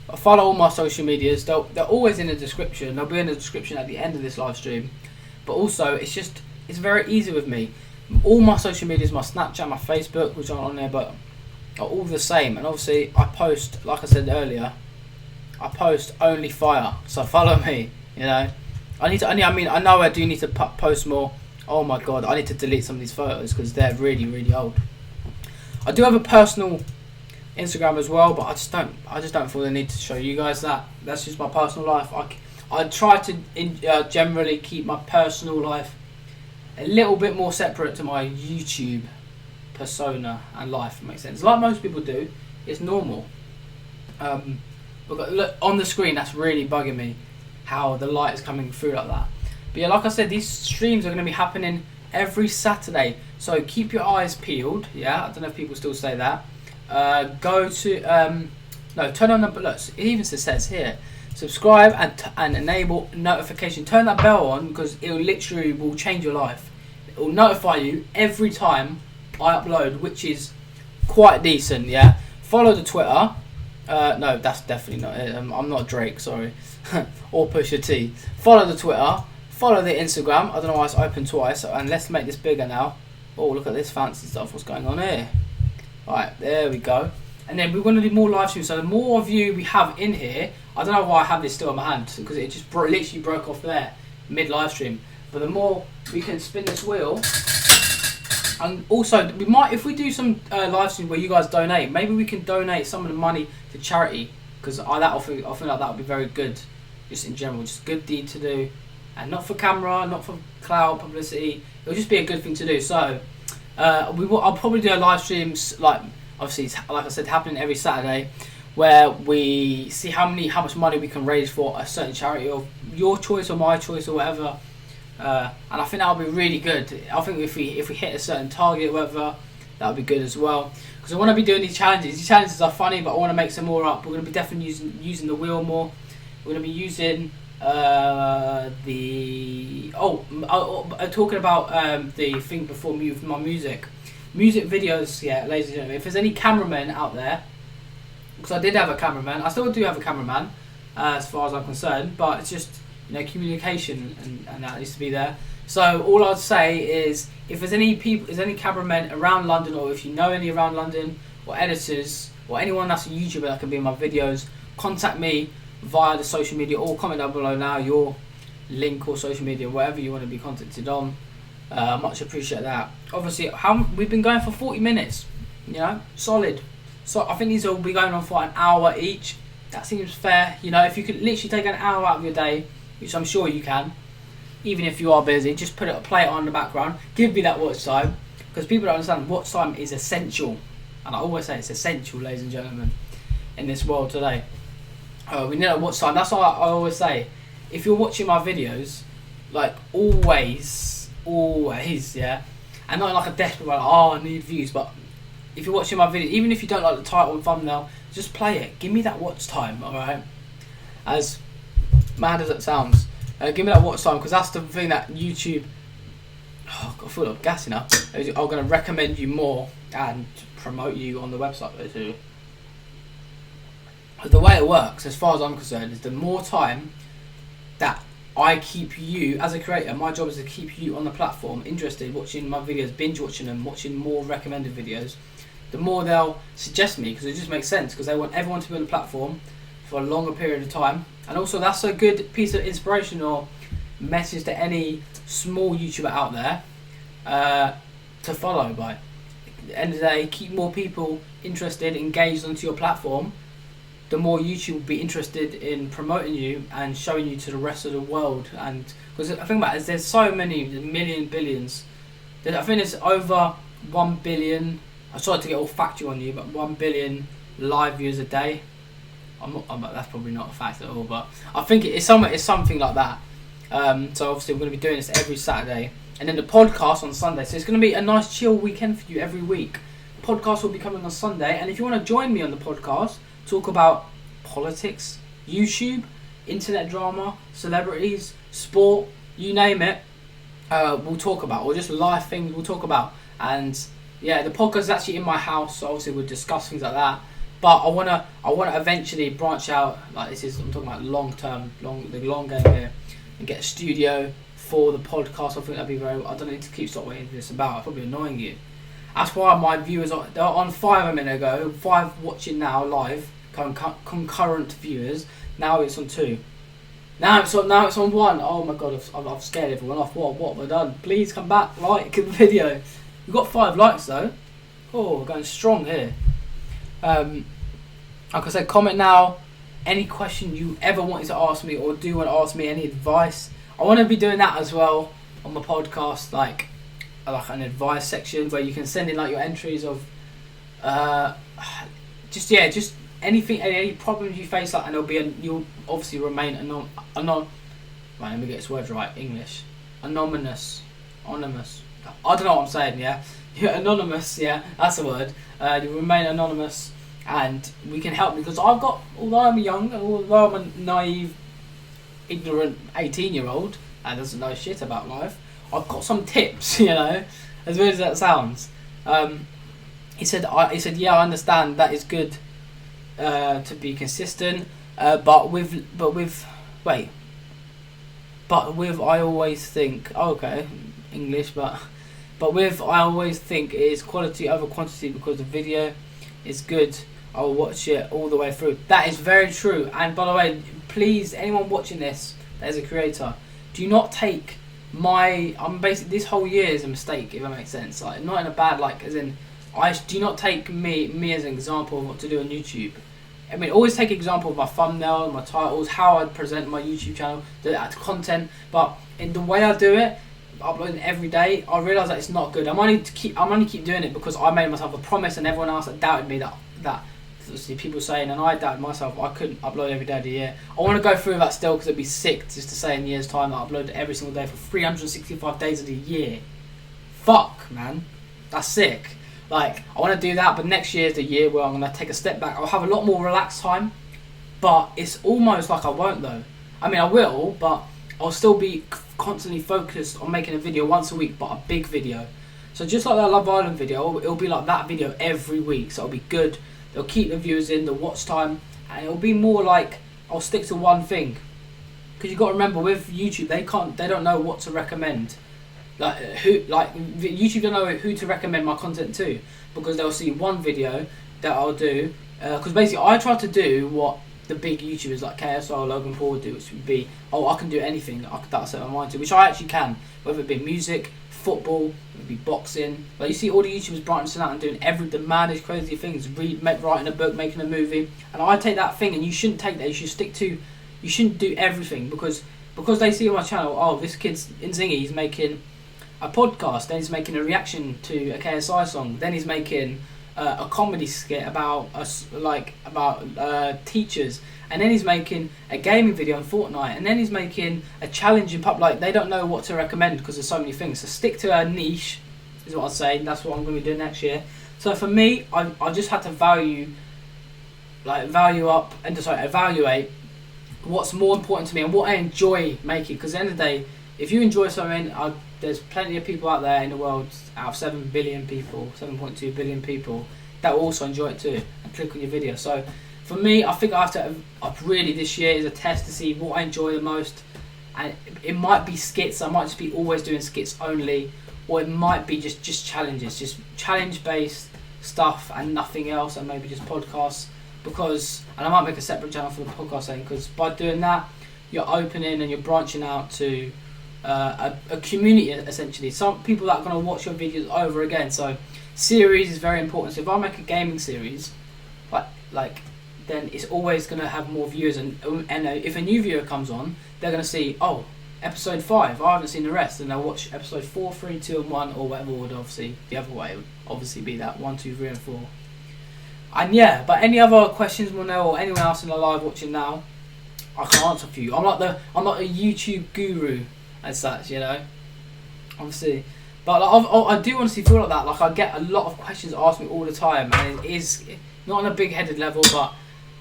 I follow all my social medias. They're always in the description. They'll be in the description at the end of this live stream. But also, it's very easy with me. All my social medias, my Snapchat, my Facebook, which aren't on there, but are all the same. And obviously, I post, like I said earlier, I post only fire. So follow me. You know, I know I do need to post more. Oh my god, I need to delete some of these photos because they're really, really old. I do have a personal Instagram as well, but I just don't feel the need to show you guys that. That's just my personal life. I try to generally keep my personal life a little bit more separate to my YouTube persona and life. Makes sense. Like most people do, it's normal. But look on the screen, that's really bugging me how the light is coming through like that. But yeah, like I said, these streams are going to be happening every Saturday, so keep your eyes peeled. Yeah, I don't know if people still say that. Go to turn on the look. It even says here, subscribe and enable notification. Turn that bell on because it will literally change your life. It will notify you every time I upload, which is quite decent. Yeah, follow the Twitter. No, that's definitely not it. I'm not Drake, sorry, or Pusha T. Follow the Twitter. Follow the Instagram. I don't know why it's open twice. And let's make this bigger now. Oh, look at this fancy stuff. What's going on here? Right, there we go. And then we're going to do more live streams. So the more of you we have in here, I don't know why I have this still in my hand, because it just literally broke off there mid live stream. But the more we can spin this wheel, and also we might, if we do some live streams where you guys donate, maybe we can donate some of the money to charity, because I feel like that would be very good, just in general, just a good deed to do, and not for camera, not for cloud publicity. It'll just be a good thing to do. So I'll probably do a live streams, like obviously, like I said, happening every Saturday, where we see how much money we can raise for a certain charity of your choice or my choice or whatever. And I think that'll be really good. I think if we hit a certain target or whatever, that'll be good as well. Because I want to be doing these challenges. These challenges are funny, but I want to make some more up. We're going to be definitely using the wheel more. We're going to be using talking about the thing before my music videos. Yeah, ladies and gentlemen, if there's any cameramen out there, because I did have a cameraman, I still do have a cameraman, as far as I'm concerned, but it's just, communication and that needs to be there. So all I'd say is, if there's any cameramen around London, or if you know any around London, or editors, or anyone that's a YouTuber that can be in my videos, contact me via the social media, or comment down below now your link or social media, whatever you want to be contacted on. Much appreciate that. Obviously, we've been going for 40 minutes, solid. So I think these will be going on for an hour each. That seems fair. If you could literally take an hour out of your day, which I'm sure you can, even if you are busy, just play it on in the background. Give me that watch time, because people don't understand watch time is essential, and I always say it's essential, ladies and gentlemen, in this world today. We need a watch time. That's why I always say, if you're watching my videos, like always, yeah, and not like a desperate way, I need views, but if you're watching my video, even if you don't like the title and thumbnail, just play it. Give me that watch time, alright? As mad as it sounds, give me that watch time, because that's the thing that YouTube, I feel like gassing up, are going to recommend you more and promote you on the website too. The way it works, as far as I'm concerned, is the more time that I keep you as a creator, my job is to keep you on the platform interested, watching my videos, binge watching them, watching more recommended videos, the more they'll suggest me, because it just makes sense, because they want everyone to be on the platform for a longer period of time. And also, that's a good piece of inspiration or message to any small YouTuber out there to follow by. At the end of the day, keep more people interested, engaged onto your platform, the more YouTube will be interested in promoting you and showing you to the rest of the world. And because I think about it, there's so many, billions. I think there's over 1 billion. I tried to get all factual on you, but 1 billion live views a day. That's probably not a fact at all, but I think it's something like that. So obviously we're going to be doing this every Saturday, and then the podcast on Sunday. So it's going to be a nice chill weekend for you every week. Podcast will be coming on Sunday, and if you want to join me on the podcast, talk about politics, YouTube, internet drama, celebrities, sport, you name it, we'll talk about, or just live things we'll talk about. And yeah, the podcast is actually in my house, so obviously we'll discuss things like that. But I wanna eventually branch out. Like I'm talking about the long game here, and get a studio for the podcast. I think that'd be I don't need to stop waiting for this about. I'm probably annoying you. That's why my viewers they're on 5 a minute ago, 5 watching now live, concurrent viewers. Now it's on 2. Now it's on 1. Oh my god, I've scared everyone off. What have I done? Please come back, like the video. We've got 5 likes though. Oh, we're going strong here. Like I said, comment now. Any question you ever wanted to ask me, or do you want to ask me any advice? I want to be doing that as well on my podcast, like an advice section where you can send in like your entries of just anything, any problems you face, like, and you'll obviously remain right, let me get this word right. English, anonymous. I don't know what I'm saying. Yeah, you're anonymous. Yeah, that's the word. You remain anonymous, and we can help, because although I'm a naive, ignorant 18-year-old and doesn't know shit about life, I've got some tips, as weird as that sounds. He said, yeah, I understand that is good to be consistent, but with I always think, okay, English, but with I always think it is quality over quantity because the video is good. I will watch it all the way through. That is very true. And by the way, please, anyone watching this that is a creator, do not take this whole year is a mistake, if that makes sense. Like, not in a bad, like, as in, do not take me as an example of what to do on YouTube. I mean, always take example of my thumbnail, my titles, how I present my YouTube channel, the content. But in the way I do it, uploading every day, I realise that it's not good. I'm only keep doing it because I made myself a promise, and everyone else that doubted me that people saying, and I doubted myself, I couldn't upload every day of the year. I want to go through that still because it'd be sick just to say in years' time that I upload every single day for 365 days of the year. Fuck, man, that's sick. Like, I want to do that, but next year is the year where I'm going to take a step back. I'll have a lot more relaxed time, but it's almost like I won't though. I mean, I will, but I'll still be constantly focused on making a video once a week, but a big video. So just like that Love Island video, it'll be like that video every week, so it'll be good. They'll keep the viewers in, the watch time, and it'll be more like I'll stick to one thing. Because you've got to remember, with YouTube, they don't know what to recommend. YouTube don't know who to recommend my content to, because they'll see one video that I'll do. Because basically, I try to do what the big YouTubers like KSI, Logan Paul do, which would be, I can do anything that I set my mind to, which I actually can, whether it be music, football, it would be boxing. But you see all the YouTubers branching out and doing the maddest, crazy things, writing a book, making a movie, and I take that thing, and you shouldn't take that. You shouldn't do everything, because they see on my channel, oh, this kid's inzinghy, he's making a podcast, then he's making a reaction to a KSI song, then he's making a comedy skit about teachers, and then he's making a gaming video on Fortnite, and then he's making a challenge in pub. Like, they don't know what to recommend because there's so many things. So stick to a niche is what I'd say. That's what I'm going to be doing next year. So for me, I just had to evaluate what's more important to me and what I enjoy making. Because at the end of the day, if you enjoy something, there's plenty of people out there in the world, out of 7 billion people, 7.2 billion people, that will also enjoy it too and click on your video. So for me, I think I have to really, this year is a test to see what I enjoy the most. And it might be skits. I might just be always doing skits only, or it might be just challenges, just challenge-based stuff and nothing else, and maybe just podcasts. And I might make a separate channel for the podcast thing, because by doing that, you're opening and you're branching out to a community, essentially. Some people that are going to watch your videos over again. So series is very important. So if I make a gaming series, then it's always going to have more viewers, and if a new viewer comes on, they're going to see, oh, episode 5, I haven't seen the rest, and they'll watch episode 4, 3, 2 and 1, or whatever order. Obviously the other way would obviously be that 1, 2, 3 and 4. And yeah, but any other questions, Monel, or anyone else in the live watching now, I can answer for you. I'm not a YouTube guru as such, you know, obviously, but I do honestly feel like that. Like, I get a lot of questions asked me all the time, and it is not on a big-headed level, but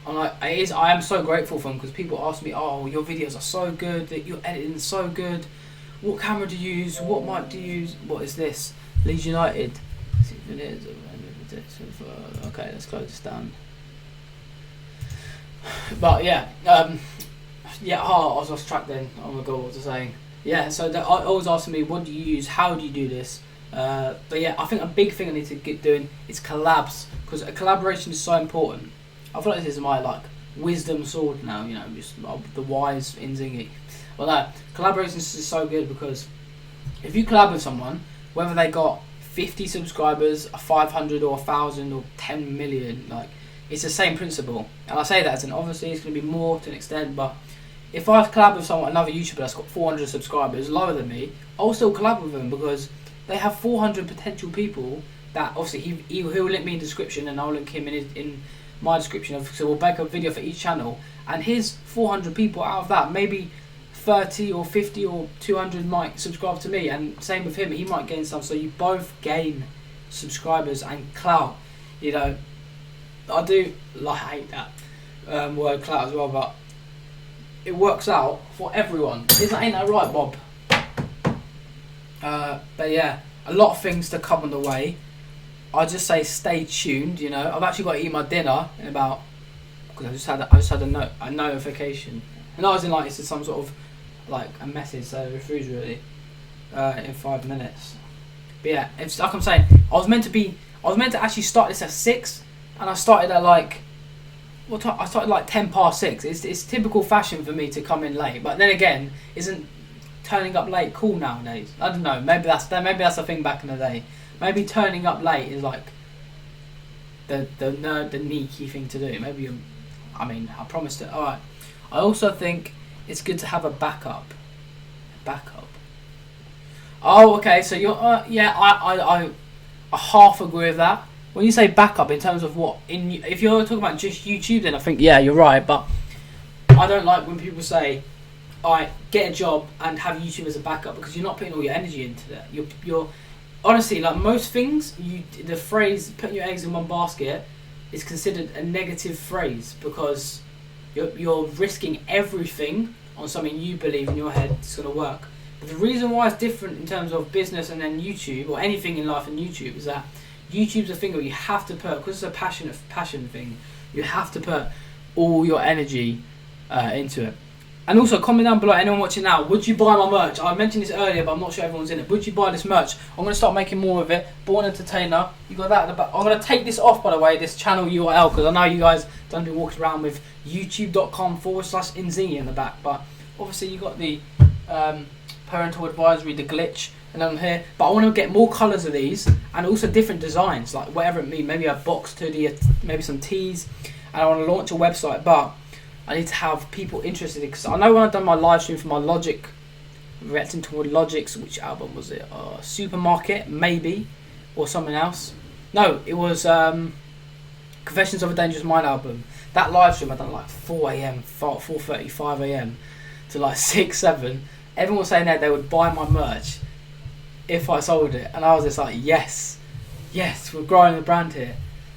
I am so grateful for them, because people ask me, oh, your videos are so good, that your editing is so good. What camera do you use? What mic do you use? What is this? Leeds United. Okay, let's close this down. But yeah, I was lost track then. Oh my god, what was I saying? Yeah, so they're always asking me, what do you use? How do you do this? But yeah, I think a big thing I need to get doing is collabs, because a collaboration is so important. I feel like this is my wisdom sword now, you know, just the wise inzinghy. Well, no, collaboration is so good, because if you collab with someone, whether they got 50 subscribers, 500 or 1,000 or 10 million, it's the same principle. And I say that obviously it's going to be more to an extent, but if I collab with another YouTuber that's got 400 subscribers, lower than me, I'll still collab with them, because they have 400 potential people that obviously he'll link me in the description, and I'll link him in my description. So we'll make a video for each channel, and his 400 people, out of that, maybe 30 or 50 or 200 might subscribe to me, and same with him, he might gain some. So you both gain subscribers and clout, you know. I hate that word clout as well, but it works out for everyone. Ain't that right, Bob? But yeah, a lot of things to come on the way. I just say stay tuned. You know, I've actually got to eat my dinner in about, because I just had a notification, and I was in like it's some sort of like a message, so the food's really in 5 minutes. But yeah, it's like I'm saying, I was meant to actually start this at 6, and I started at like, what time? I started like 6:10. It's typical fashion for me to come in late, but then again, isn't turning up late cool nowadays? I don't know. Maybe that's the thing back in the day. Maybe turning up late is like the neaky thing to do. Maybe I promised it. All right. I also think it's good to have a backup. Oh, okay. So you're I half agree with that. When you say backup in terms of what if you're talking about just YouTube, then I think yeah, you're right. But I don't like when people say, "I get a job and have YouTube as a backup," because you're not putting all your energy into that. You're honestly, like most things, the phrase "putting your eggs in one basket" is considered a negative phrase because you're risking everything on something you believe in your head is going to work. But the reason why it's different in terms of business and then YouTube or anything in life and YouTube is that YouTube's a thing where you have to put, because it's a passion thing, you have to put all your energy into it. And also, comment down below, anyone watching now, would you buy my merch? I mentioned this earlier, but I'm not sure everyone's in it. Would you buy this merch? I'm going to start making more of it. Born Entertainer. You got that at the back. I'm going to take this off, by the way, this channel URL, because I know you guys don't be walking around with youtube.com/inzinghy in the back. But obviously, you got the parental advisory, the glitch, and on here. But I want to get more colours of these, and also different designs, like whatever it means. Maybe a box hoodie, maybe some tees. And I want to launch a website, but I need to have people interested in, because I know when I've done my live stream for my Logic, reacting toward Logic's, which album was it? Supermarket, maybe, or something else. No, it was Confessions of a Dangerous Mind album. That live stream I done like 4 a.m, 4:30, 5 a.m to like 6, 7. Everyone was saying that they would buy my merch if I sold it, and I was just like, yes, we're growing the brand here.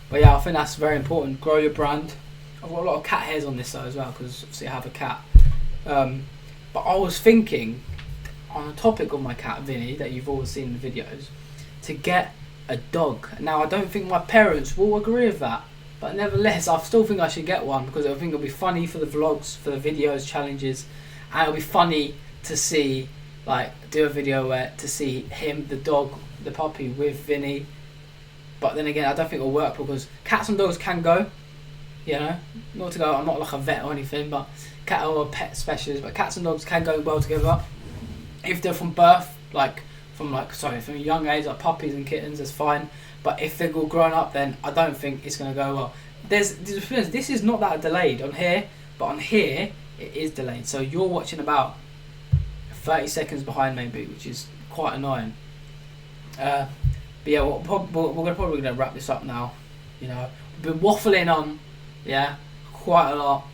But yeah, I think that's very important. Grow your brand. I've got a lot of cat hairs on this though as well, because obviously I have a cat. But I was thinking, on the topic of my cat Vinny, that you've all seen in the videos, to get a dog. Now I don't think my parents will agree with that, but nevertheless I still think I should get one, because I think it'll be funny for the vlogs, for the videos, challenges, and it'll be funny to see, like, do a video where to see him, the dog, the puppy with Vinny. But then again, I don't think it'll work, because cats and dogs can go. You know, not to go, I'm not like a vet or anything, but cat or a pet specialist, but cats and dogs can go well together if they're from birth, from a young age, like puppies and kittens, that's fine. But if they're all grown up, then I don't think it's going to go well. This is not that delayed on here, but on here it is delayed. So you're watching about 30 seconds behind maybe, which is quite annoying. But yeah, we're probably going to wrap this up now. You know, we've been waffling on. Yeah, quite a lot.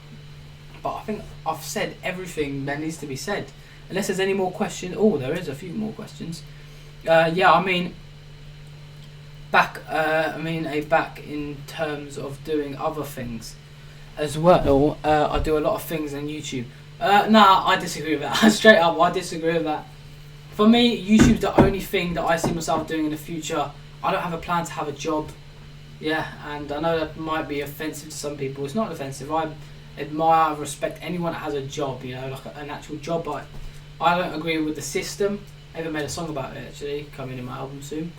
But I think I've said everything that needs to be said. Unless there's any more questions. Oh, there is a few more questions. Back in terms of doing other things as well. I do a lot of things on YouTube. Nah, I disagree with that. Straight up, I disagree with that. For me, YouTube's the only thing that I see myself doing in the future. I don't have a plan to have a job. Yeah, and I know that might be offensive to some people. It's not offensive. I admire, respect anyone that has a job, you know, like an actual job. But I don't agree with the system. I even made a song about it, actually, coming in my album soon.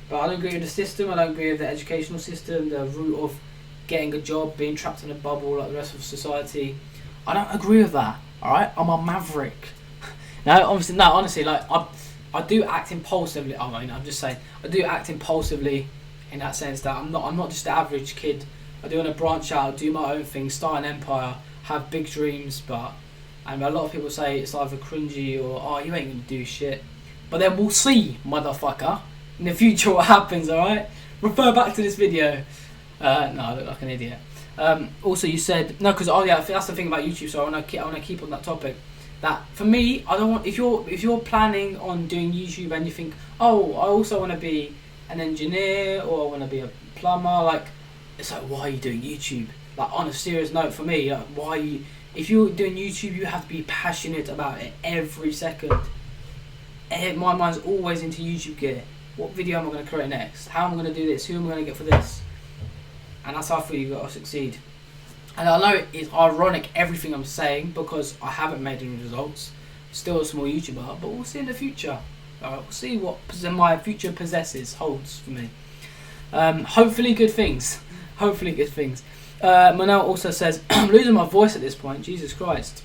But I don't agree with the system. I don't agree with the educational system, the route of getting a job, being trapped in a bubble like the rest of society. I don't agree with that, alright? I'm a maverick. Honestly, like, I do act impulsively. I'm just saying, I do act impulsively in that sense that I'm not just the average kid. I do want to branch out, do my own thing, start an empire, have big dreams, and a lot of people say it's either cringy or, oh, you ain't gonna do shit. But then we'll see, motherfucker, in the future what happens, alright? Refer back to this video. No, I look like an idiot. Also, you said, no, because, that's the thing about YouTube, so I want to keep on that topic. That, for me, I don't want, if you're planning on doing YouTube and you think, oh, I also want to be an engineer, or I want to be a plumber, like, it's like, why are you doing YouTube? Like, on a serious note, for me, like, if you're doing YouTube, you have to be passionate about it every second. My mind's always into YouTube gear. what video am I going to create next? How am I going to do this? Who am I going to get for this? And that's how I feel you've got to succeed. And I know it's ironic everything I'm saying because I haven't made any results. Still a small YouTuber, but we'll see in the future. We'll see what my future holds for me. Hopefully good things. Hopefully good things. Manel also says, I'm losing my voice at this point. Jesus Christ.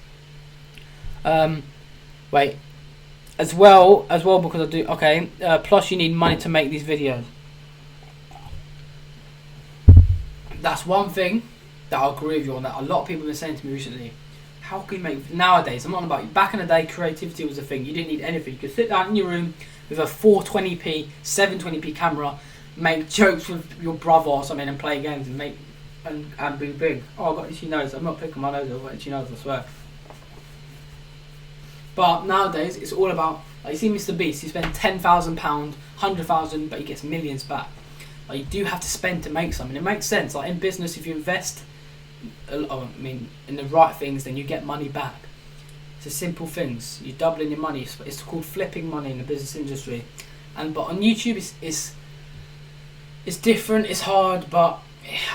Wait. As well because I do. Okay. Plus you need money to make these videos. That's one thing that I agree with you on. That a lot of people have been saying to me recently. How can you make nowadays? I'm not about back in the day. Creativity was a thing. You didn't need anything. You could sit down in your room with a 420p, 720p camera, make jokes with your brother or something, and play games and be big. Oh, I got itchy nose. I'm not picking my nose. I've got itchy nose. I swear. But nowadays it's all about. Like you see, Mr. Beast. He spent £10,000, 100,000, but he gets millions back. Like you do have to spend to make something. It makes sense. Like in business, if you invest. In the right things, then you get money back. It's the simple things. You're doubling your money. It's called flipping money in the business industry. But on YouTube, it's different. It's hard, but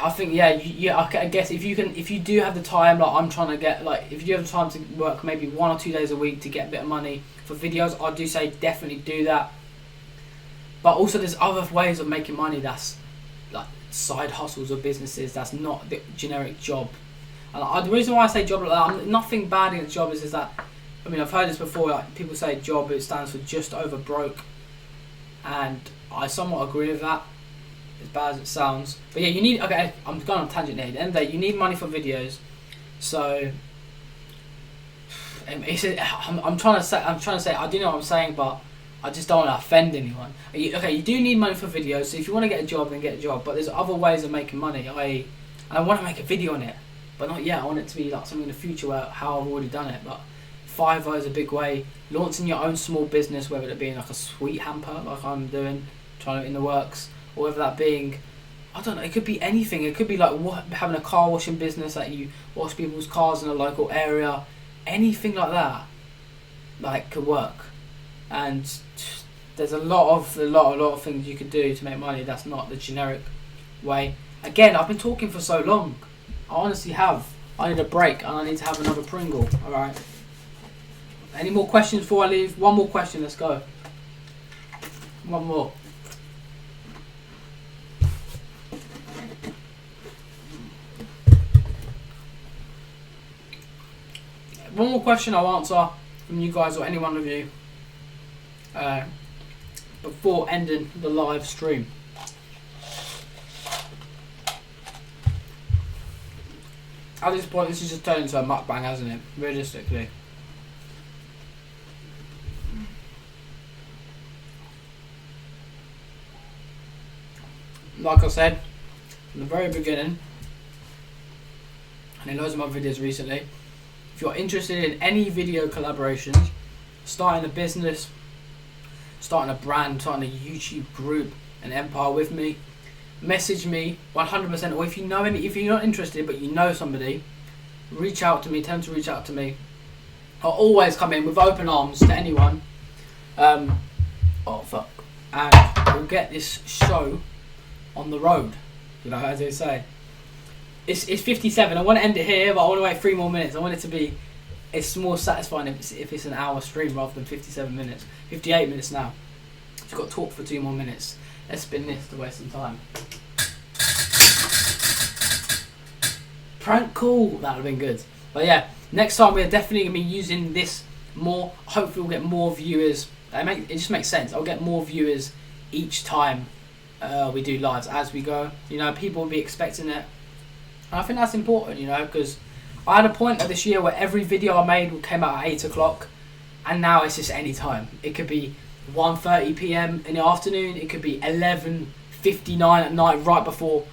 I think I guess if you do have the time, like I'm trying to get, like if you have the time to work maybe 1 or 2 days a week to get a bit of money for videos, I do say definitely do that. But also there's other ways of making money that's like side hustles or businesses that's not the generic job. And the reason why I say job like that, nothing bad in a job is that, I mean I've heard this before, like people say job, it stands for just over broke, and I somewhat agree with that, as bad as it sounds. But yeah, you need, okay, I'm going on a tangent here, at the end of the day you need money for videos. So I'm trying to say I do know what I'm saying, but I just don't want to offend anyone. Okay, you do need money for videos, so if you want to get a job, then get a job. But there's other ways of making money. I want to make a video on it, but not yet. I want it to be like something in the future where how I've already done it. But Fiverr is a big way. Launching your own small business, whether it be like a sweet hamper, like I'm doing, trying to in the works, or whether that being, I don't know. It could be anything. It could be like having a car washing business that you wash people's cars in a local area. Anything like that, like could work. And there's a lot of things you could do to make money that's not the generic way. Again, I've been talking for so long. I honestly have. I need a break and I need to have another Pringle. Alright. Any more questions before I leave? One more question, let's go. One more. One more question I'll answer from you guys or any one of you. Before ending the live stream. At this point, this is just turning into a mukbang, hasn't it? Realistically. Like I said, from the very beginning, and in loads of my videos recently, if you're interested in any video collaborations, starting a business, starting a brand, starting a YouTube group, an empire with me, message me 100%. Or if you know if you're not interested but you know somebody, reach out to me. Tell them to reach out to me. I'll always come in with open arms to anyone. And we'll get this show on the road. You know, as they say. It's 57. I want to end it here, but I want to wait 3 more minutes. I want it to be. It's more satisfying if it's an hour stream rather than 57 minutes. 58 minutes now. Just got to talk for 2 more minutes. Let's spin this to waste some time. Prank call. That would have been good. But yeah, next time we're definitely going to be using this more. Hopefully we'll get more viewers. It just makes sense. I'll get more viewers each time we do lives as we go. You know, people will be expecting it. And I think that's important, you know, because I had a point of this year where every video I made came out at 8 o'clock, and now it's just any time. It could be 1:30 p.m. in the afternoon. It could be 11:59 at night, right before.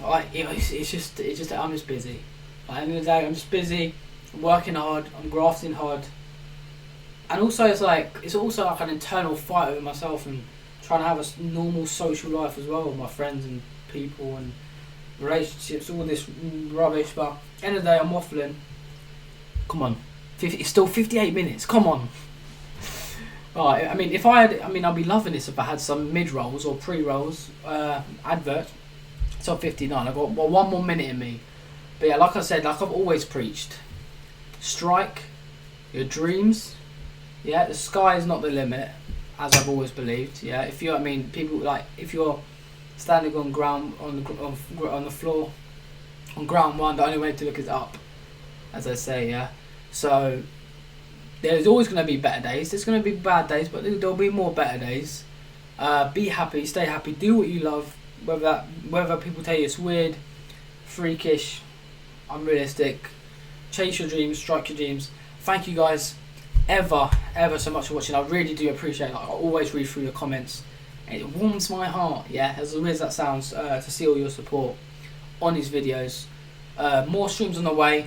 Like it's just I'm just busy. At the end of the day, I'm just busy. I'm working hard. I'm grafting hard. And also, it's also like an internal fight with myself and trying to have a normal social life as well with my friends and people and relationships, all this rubbish. But at the end of the day, I'm waffling. Come on, it's still 58 minutes. Come on. Right, I mean, if I had, I mean, I'd be loving this if I had some mid rolls or pre rolls advert. Top 59. I've got one more minute in me. But yeah, like I said, like I've always preached, strike your dreams. Yeah, the sky is not the limit, as I've always believed. Yeah, if you're, I mean, people like if you're standing on ground on the floor on ground one, the only way to look is up, as I say. Yeah, so there's always going to be better days. There's going to be bad days, but there'll be more better days. Be happy, stay happy, do what you love. Whether people tell you it's weird, freakish, unrealistic, chase your dreams, strike your dreams. Thank you guys ever so much for watching. I really do appreciate it. I always read through your comments and it warms my heart, yeah, as weird as that sounds, to see all your support on these videos. More streams on the way.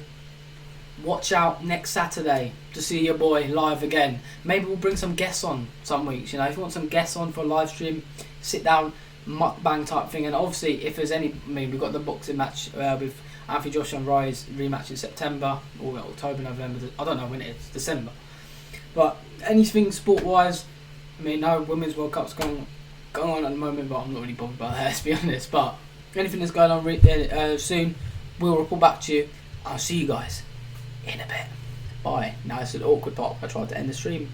Watch out next Saturday to see your boy live again. Maybe we'll bring some guests on some weeks, you know, if you want some guests on for a live stream, sit down, mukbang type thing. And obviously if there's any, I mean, we've got the boxing match with Anthony Joshua and Rise rematch in September or October, November, I don't know when it is, December. But anything sport wise, I mean, no Women's World Cup's going on at the moment, but I'm not really bothered by that, to be honest. But anything that's going on soon, we'll report back to you. I'll see you guys in a bit. Bye. Now it's an awkward part. I tried to end the stream.